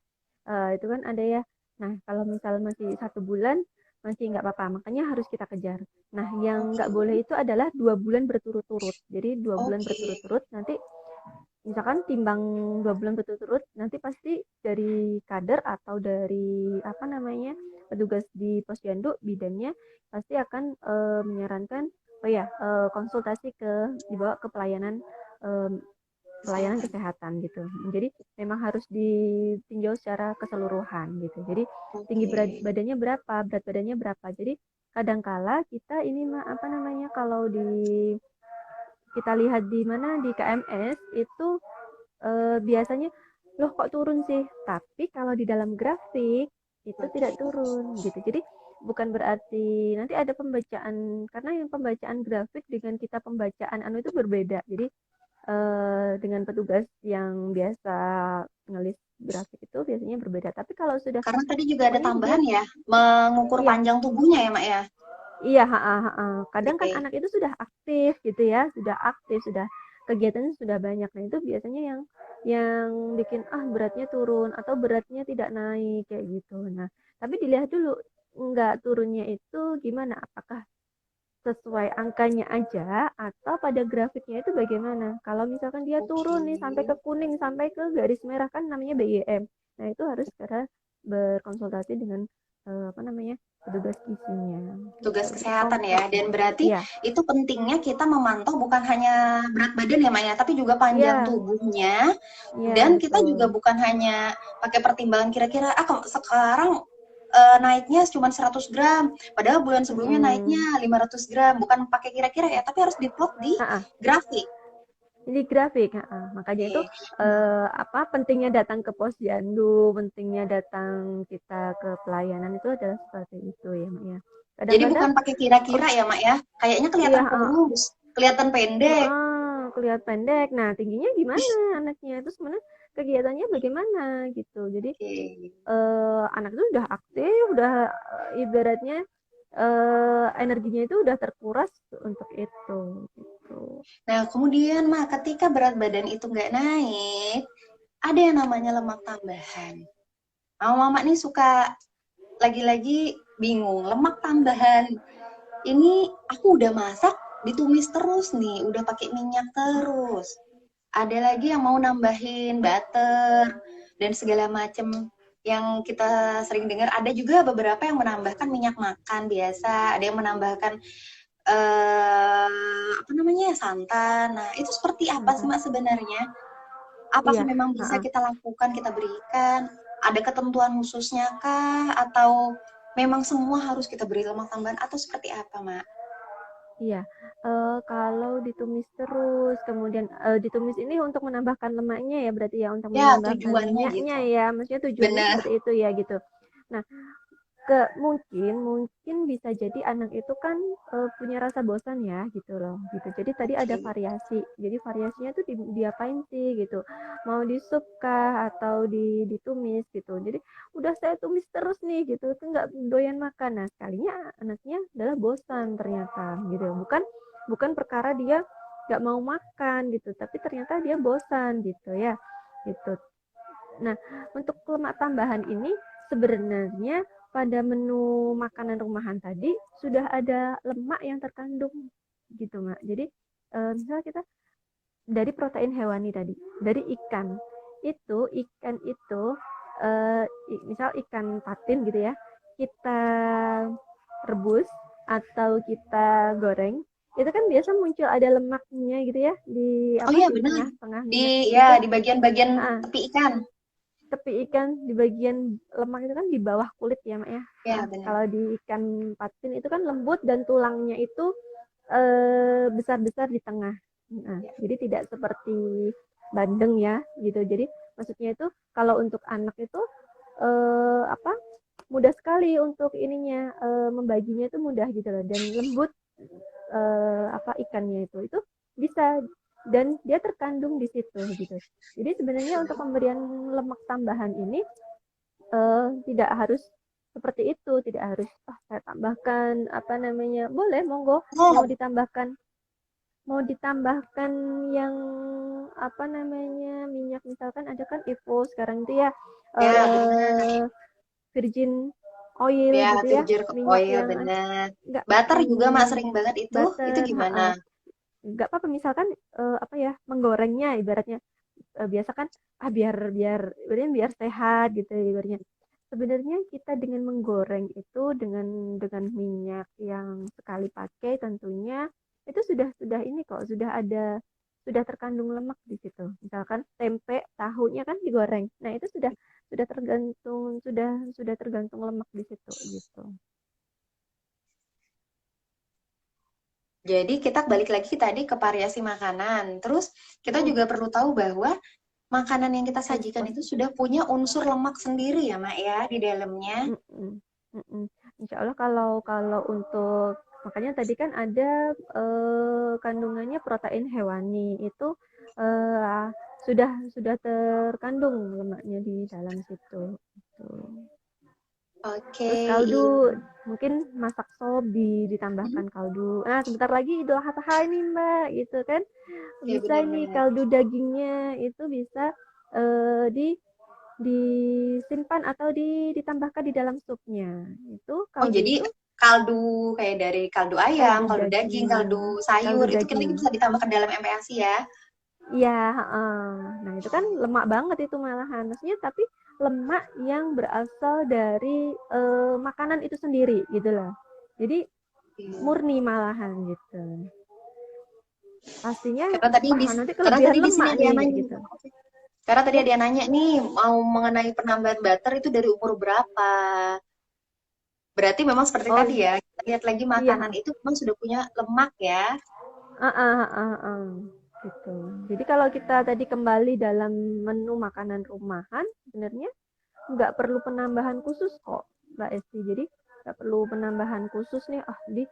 S2: itu kan ada ya. Nah, kalau misal masih 1 bulan masih nggak apa-apa, makanya harus kita kejar. Nah, yang
S3: Oke,
S2: nggak boleh itu adalah 2 bulan berturut-turut. Jadi 2 bulan
S3: oke.
S2: berturut-turut nanti misalkan timbang 2 bulan berturut-turut nanti pasti dari kader atau dari apa namanya petugas di posyandu bidannya pasti akan menyarankan konsultasi dibawa ke pelayanan eh, pelayanan
S3: Kesehatan.
S2: kesehatan gitu. Jadi memang harus ditinjau secara keseluruhan gitu. Jadi tinggi
S3: Oke.
S2: berat badannya berapa. Jadi kadangkala kita ini apa namanya kalau kita lihat di mana di KMS itu biasanya loh kok turun sih, tapi kalau di dalam grafik itu tidak
S3: Oke.
S2: turun gitu. Jadi bukan berarti nanti ada pembacaan, karena yang pembacaan grafik dengan kita pembacaan anu itu berbeda. Jadi dengan petugas yang biasa ngelis grafik itu biasanya berbeda. Tapi kalau sudah
S3: Karena tadi juga ada
S2: pokoknya dia
S3: tambahan ya, mengukur
S2: iya.
S3: panjang tubuhnya ya, Mak ya?
S2: Iya, kadang kan
S3: Oke.
S2: anak itu sudah aktif gitu ya, sudah aktif, sudah kegiatannya sudah banyak. Nah, itu biasanya yang bikin beratnya turun atau beratnya tidak naik kayak gitu. Nah, tapi dilihat dulu enggak turunnya itu gimana? Apakah sesuai angkanya aja atau pada grafiknya itu bagaimana? Kalau misalkan dia
S3: Oke.
S2: turun nih sampai ke kuning, sampai ke garis merah kan namanya BYM. Nah, itu harus segera berkonsultasi dengan apa namanya? Petugas gizinya gitu.
S3: Tugas
S2: Jadi
S3: kesehatan ya. Dan berarti
S2: iya,
S3: itu pentingnya kita memantau bukan hanya berat badan ya, Mak ya, tapi juga panjang
S2: iya,
S3: tubuhnya.
S2: iya
S3: Dan kita
S2: betul.
S3: juga bukan hanya pakai pertimbangan kira-kira, sekarang naiknya cuma 100 gram, padahal bulan sebelumnya naiknya
S2: Mm,
S3: 500 gram. Bukan pakai kira-kira ya, tapi harus diplot di
S2: ah, ah.
S3: grafik.
S2: Jadi grafik, makanya itu
S3: Oke.
S2: apa pentingnya datang ke posyandu, pentingnya datang kita ke pelayanan itu adalah seperti itu ya, Mak ya.
S3: Jadi
S2: Kadang-kadang
S3: bukan pakai
S2: oh
S3: kira-kira ya, Mak ya. Kayaknya
S2: iya,
S3: kelihatan kurus, kelihatan pendek.
S2: kelihatan pendek. Nah, tingginya gimana anaknya? Itu sebenarnya kegiatannya bagaimana gitu. Jadi
S3: Oke.
S2: anak itu udah aktif, udah ibaratnya energinya itu udah terkuras untuk itu gitu.
S3: Nah, kemudian Mak, ketika berat badan itu nggak naik, ada yang namanya lemak tambahan. Mama nih suka lagi-lagi bingung, lemak tambahan. Ini aku udah masak, ditumis terus nih, udah pakai minyak terus. Ada lagi yang mau nambahin butter dan segala macem yang kita sering dengar. Ada juga beberapa yang menambahkan minyak makan biasa, ada yang menambahkan apa namanya santan. Nah, itu seperti apa sih
S2: Mm-mm.
S3: Mak sebenarnya? Apakah
S2: Iya,
S3: memang bisa
S2: heeh.
S3: kita lakukan, kita berikan? Ada ketentuan khususnya kah? Atau memang semua harus kita beri lemak tambahan atau seperti apa, Mak?
S2: Iya, kalau ditumis terus, kemudian ditumis ini untuk menambahkan lemaknya ya, berarti ya untuk
S3: Ya,
S2: menambahkan
S3: tujuannya
S2: minyaknya
S3: gitu.
S2: ya, maksudnya tujuannya
S3: Benar.
S2: seperti itu ya gitu. Nah, mungkin bisa jadi anak itu kan punya rasa bosan ya gitu loh gitu. Jadi tadi ada
S3: Oke.
S2: variasi. Jadi variasinya tuh diapain sih gitu. Mau di sup kah atau ditumis gitu. Jadi udah saya tumis terus nih gitu. Itu nggak doyan makan. Nah, sekalinya anaknya adalah bosan ternyata gitu. Bukan bukan perkara dia nggak mau makan gitu, tapi ternyata dia bosan gitu ya. Gitu. Nah, untuk lemak tambahan ini sebenarnya pada menu makanan rumahan tadi sudah ada lemak yang terkandung gitu, Mak. Jadi misalnya kita dari protein hewani tadi, dari ikan itu misal ikan patin gitu ya, kita rebus atau kita goreng, itu kan biasa muncul ada lemaknya gitu ya di
S3: Oh
S2: apa
S3: iya
S2: di
S3: benar.
S2: tengah-tengah
S3: Di
S2: minyaknya
S3: ya
S2: itu.
S3: di bagian-bagian
S2: Ah,
S3: tepi ikan.
S2: tepi ikan di bagian lemak itu kan di bawah kulit ya, Mak ya.
S3: Ya benar.
S2: Kalau di ikan patin itu kan lembut dan tulangnya itu besar-besar di tengah. Nah,
S3: Ya.
S2: jadi tidak seperti bandeng ya gitu. Jadi maksudnya itu kalau untuk anak itu apa mudah sekali untuk ininya membaginya itu mudah gitu loh dan lembut apa ikannya itu bisa dan dia terkandung di situ gitu. Jadi sebenarnya untuk pemberian lemak tambahan ini tidak harus seperti itu, tidak harus saya tambahkan apa namanya, boleh monggo mau
S3: Oh,
S2: ditambahkan, yang apa namanya minyak, misalkan ada kan Evo sekarang itu ya,
S3: ya benar.
S2: eh, virgin oil
S3: Ya,
S2: gitu ya,
S3: virgin
S2: minyak
S3: oil
S2: yang
S3: benar.
S2: nggak
S3: Butter juga Mak sering banget itu. Itu
S2: butter,
S3: gimana?
S2: nggak apa-apa misalkan apa ya, menggorengnya ibaratnya biasa kan, biar biar biar sehat gitu ibaratnya. Sebenarnya kita dengan menggoreng itu dengan minyak yang sekali pakai tentunya itu sudah ini kok, sudah terkandung lemak di situ. Misalkan tempe, tahunya kan digoreng. Nah, itu sudah tergantung sudah tergantung lemak di situ gitu.
S3: Jadi kita balik lagi tadi ke variasi makanan. Terus kita
S2: Mm,
S3: juga perlu tahu bahwa makanan yang kita sajikan
S2: respon.
S3: itu sudah punya unsur lemak sendiri ya, Mak ya, di dalamnya.
S2: Mm-mm. Mm-mm. Insya Allah kalau kalau untuk, makanya tadi kan ada kandungannya protein hewani itu eh, sudah terkandung lemaknya di dalam situ. Gitu.
S3: Oke,
S2: Terus
S3: iya.
S2: kaldu, mungkin masak sop ditambahkan kaldu. Nah, sebentar lagi Idul Adha ini Mbak, gitu kan.
S3: Ya
S2: Bisa ini
S3: benar-benar.
S2: kaldu dagingnya itu bisa disimpan atau ditambahkan di dalam supnya. Itu
S3: Oh,
S2: kaldu
S3: jadi
S2: itu
S3: kaldu kayak dari kaldu ayam,
S2: kaldu
S3: kaldu daging, kaldu
S2: daging,
S3: sayur
S2: kaldu
S3: itu kita
S2: daging.
S3: bisa ditambahkan dalam MPASI ya.
S2: Iya, heeh. Nah, itu kan lemak banget itu malahan. Maksudnya tapi lemak yang berasal dari makanan itu sendiri gitu loh. Jadi
S3: Iya.
S2: murni malahan gitu. Pastinya
S3: Karena tadi
S2: wah
S3: di
S2: nanti
S3: karena
S2: kelebihan
S3: tadi di sini
S2: lemak
S3: ada
S2: nih
S3: yang
S2: kayak
S3: nanya.
S2: gitu.
S3: Karena tadi
S2: Ya,
S3: ada yang nanya nih mau mengenai penambahan butter itu dari umur berapa? Berarti memang seperti
S2: oh
S3: tadi ya, kita lihat lagi makanan
S2: iya,
S3: itu memang sudah punya lemak ya.
S2: gitu. Jadi kalau kita tadi kembali dalam menu makanan rumahan, sebenarnya nggak perlu penambahan khusus kok, Mbak Esti. Jadi nggak perlu penambahan khusus nih, di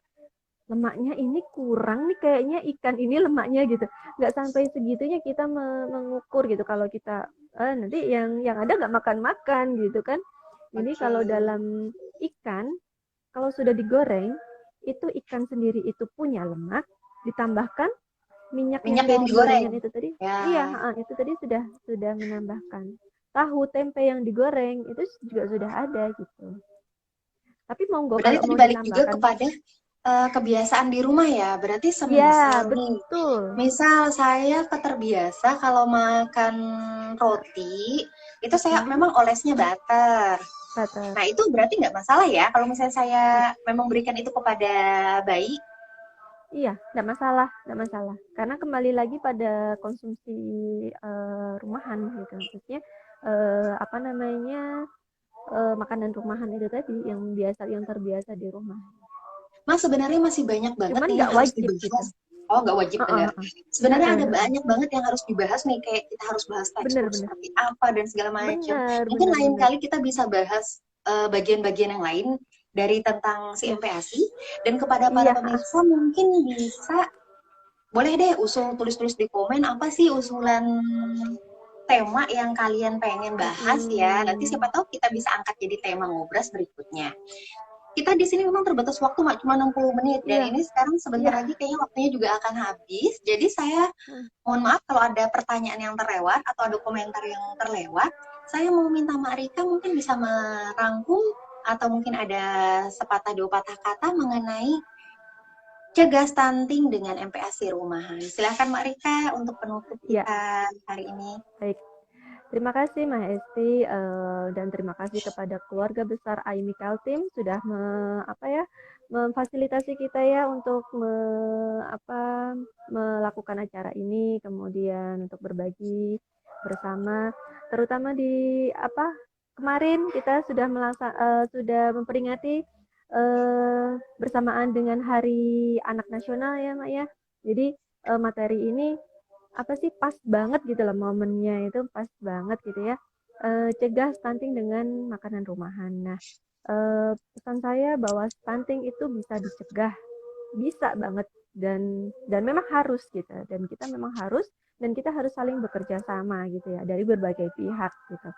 S2: lemaknya ini kurang nih kayaknya ikan ini lemaknya gitu. Nggak sampai segitunya kita mengukur gitu. Kalau kita nanti yang ada nggak makan-makan gitu kan. Jadi
S3: Oke.
S2: kalau dalam ikan, kalau sudah digoreng, itu ikan sendiri itu punya lemak, ditambahkan minyak yang
S3: Minyak yang
S2: dari
S3: digoreng.
S2: gorengan itu tadi,
S3: Ya.
S2: iya, itu tadi sudah menambahkan. Tahu tempe yang digoreng itu juga sudah ada gitu. Tapi monggo
S3: Berarti
S2: kalau
S3: tadi
S2: mau
S3: balik juga
S2: ditambahkan.
S3: kepada kebiasaan di rumah ya. Berarti
S2: Ya,
S3: semisal nih,
S2: betul.
S3: misal saya keterbiasa kalau makan roti, itu saya
S2: Mm-mm,
S3: memang olesnya butter.
S2: butter.
S3: Nah, itu berarti nggak masalah ya kalau misalnya saya memang berikan itu kepada bayi.
S2: Iya, tidak masalah, tidak masalah. Karena kembali lagi pada konsumsi rumahan gitu. Maksudnya apa namanya, makanan rumahan itu tadi yang biasa, yang terbiasa di rumah.
S3: Mas, sebenarnya masih banyak banget
S2: Cuman
S3: nih yang
S2: nggak
S3: harus
S2: wajib gitu.
S3: dibahas. Oh, nggak wajib
S2: Heeh,
S3: bener.
S2: heeh.
S3: Sebenarnya
S2: Heeh,
S3: ada
S2: heeh.
S3: banyak banget yang harus dibahas nih, kayak kita harus bahas
S2: Bener,
S3: tekstur
S2: bener.
S3: seperti apa dan segala macam.
S2: Bener,
S3: Mungkin
S2: bener,
S3: lain
S2: bener.
S3: kali kita bisa bahas bagian-bagian yang lain dari tentang si
S2: Iya,
S3: MPASI, dan kepada para
S2: iya, heeh.
S3: pemirsa mungkin bisa boleh deh usul, tulis-tulis di komen apa sih usulan tema yang kalian pengen bahas ya. Nanti
S2: Mm-mm.
S3: siapa tahu kita bisa angkat jadi tema ngobras berikutnya. Kita di sini memang terbatas waktu, Mak, cuma 60 menit. Dan
S2: Iya,
S3: ini sekarang sebentar
S2: iya.
S3: lagi kayaknya waktunya juga akan habis. Jadi saya
S2: Heeh.
S3: mohon maaf kalau ada pertanyaan yang terlewat atau ada komentar yang terlewat. Saya mau minta Mak Rika mungkin bisa merangkum atau mungkin ada sepatah dua patah kata mengenai cegah stunting dengan MPASI rumahan. Silahkan Mak Rika untuk penutup
S2: Iya,
S3: kita hari ini.
S2: baik. Terima kasih Mbak Esti, dan terima kasih kepada keluarga besar Aimi Kaltim sudah apa ya, memfasilitasi kita ya untuk melakukan acara ini, kemudian untuk berbagi bersama, terutama di apa, kemarin kita sudah memperingati bersamaan dengan Hari Anak Nasional ya Mak ya. Jadi materi ini apa sih, pas banget gitu loh, momennya itu pas banget gitu ya. Cegah stunting dengan makanan rumahan. Nah, pesan saya bahwa stunting itu bisa dicegah, bisa banget. dan memang harus gitu, dan kita memang harus, dan kita harus saling bekerja sama gitu ya dari berbagai pihak gitu.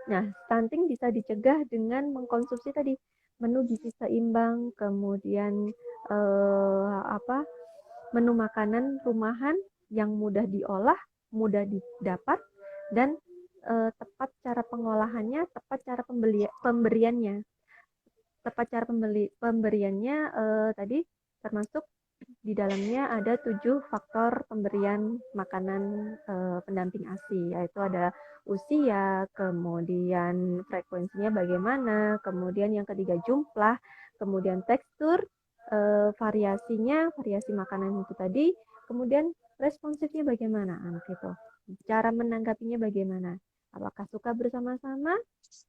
S2: Nah, stunting bisa dicegah dengan mengkonsumsi tadi menu gizi seimbang, kemudian apa, menu makanan rumahan yang mudah diolah, mudah didapat, dan tepat cara pengolahannya, tepat cara pemberiannya. Tepat cara pemberiannya tadi termasuk di dalamnya ada 7 faktor pemberian makanan pendamping ASI, yaitu ada usia, kemudian frekuensinya bagaimana, kemudian yang ketiga jumlah, kemudian tekstur, variasi makanan itu tadi, kemudian responsifnya bagaimana anak itu, cara menanggapinya bagaimana, apakah suka bersama-sama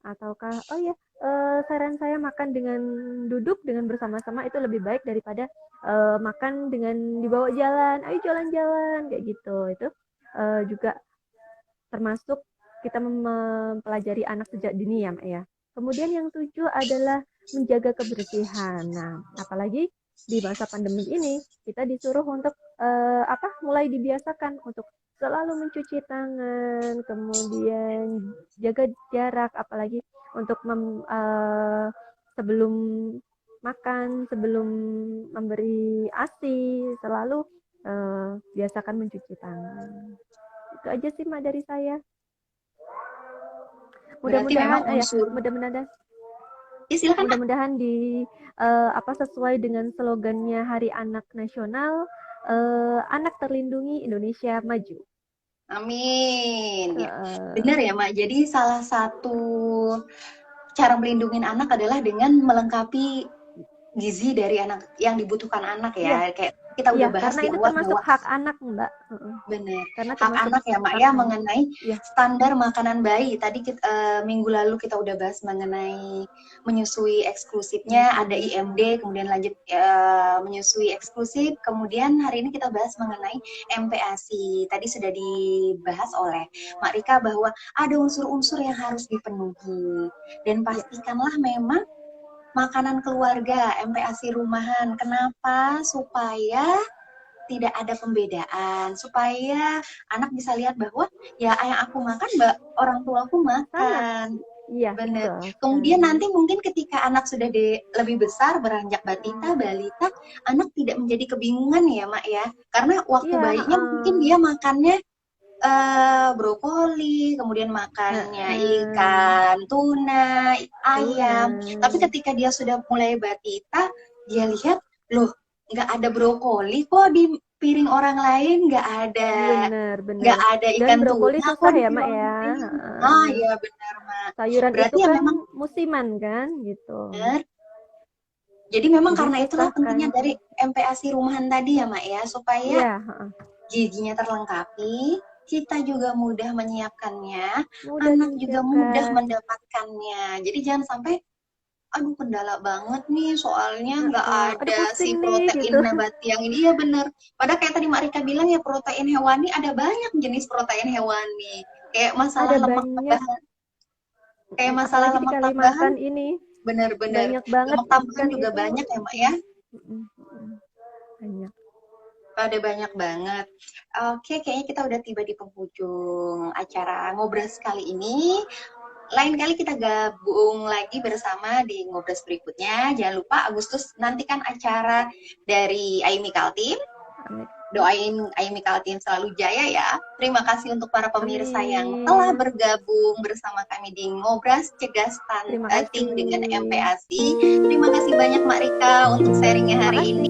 S2: ataukah oh ya saran saya makan dengan duduk dengan bersama-sama itu lebih baik daripada makan dengan dibawa jalan, ayo jalan-jalan kayak gitu. Itu juga termasuk kita mempelajari anak sejak dini ya, Mak ya. Kemudian yang 7 adalah menjaga kebersihan. Nah, apalagi di masa pandemi ini kita disuruh untuk mulai dibiasakan untuk selalu mencuci tangan, kemudian jaga jarak, apalagi untuk sebelum makan, sebelum memberi ASI, selalu biasakan mencuci tangan. Itu aja sih Mak dari saya.
S3: Berarti memang unsur.
S2: Mudah-mudahan
S3: Ya, silakan, Mak.
S2: mudah-mudahan di sesuai dengan slogannya Hari Anak Nasional, anak terlindungi, Indonesia maju.
S3: Amin. Ya. Benar ya, Mak. Jadi salah satu cara melindungi anak adalah dengan melengkapi gizi dari anak yang dibutuhkan anak ya. Kayak kita udah bahas
S2: karena
S3: di
S2: itu
S3: awal
S2: termasuk
S3: bahwa
S2: hak anak, Mbak.
S3: Benar.
S2: Karena
S3: Hak anak ya, Mak ya, mengenai standar makanan bayi. Tadi minggu lalu kita udah bahas mengenai menyusui eksklusifnya, ada IMD, kemudian lanjut menyusui eksklusif. Kemudian hari ini kita bahas mengenai MPASI. Tadi sudah dibahas oleh Mak Rika bahwa ada unsur-unsur yang harus dipenuhi. Dan pastikanlah memang makanan keluarga, MPASI rumahan. Kenapa? Supaya tidak ada pembedaan, supaya anak bisa lihat bahwa ya yang aku makan orang tuaku makan.
S2: Iya,
S3: benar. Kemudian nanti mungkin ketika anak sudah lebih besar, beranjak balita, anak tidak menjadi kebingungan ya, Mak ya. Karena waktu bayinya mungkin dia makannya brokoli, kemudian makannya ikan, tuna, ayam. Tapi ketika dia sudah mulai batita, dia lihat, loh, nggak ada brokoli kok di piring orang lain, nggak ada ikan
S2: dan brokoli
S3: tuna
S2: susah ya, Mak ya.
S3: Iya benar, Mak.
S2: Sayuran
S3: berarti
S2: itu
S3: ya
S2: kan
S3: memang
S2: musiman kan gitu.
S3: Benar. Jadi memang karena itulah pentingnya dari MPASI rumahan tadi ya, Mak ya, supaya gizinya terlengkapi, kita juga mudah menyiapkannya, anak juga mudah mendapatkannya. Jadi jangan sampai aduh kendala banget nih soalnya nggak ada si protein gitu. Nabati yang ini. Ya bener, padahal kayak tadi Mak Rika bilang ya, protein hewani ada banyak jenis protein hewani, kayak masalah lemak tambahan, kayak masalah lemak tambahan
S2: ini
S3: bener-bener
S2: banyak banget,
S3: lemak tambahan juga itu banyak ya, Mak ya.
S2: Banyak,
S3: ada banyak banget. Oke, kayaknya kita udah tiba di penghujung acara Ngobras kali ini. Lain kali kita gabung lagi bersama di Ngobras berikutnya. Jangan lupa Agustus nantikan acara dari Aimi Kaltim. Doain Aimi Kaltim selalu jaya ya. Terima kasih untuk para pemirsa yang telah bergabung bersama kami di Ngobras Cegah Stunting dengan MPASI. Terima kasih banyak Mak Rika untuk sharingnya hari ini.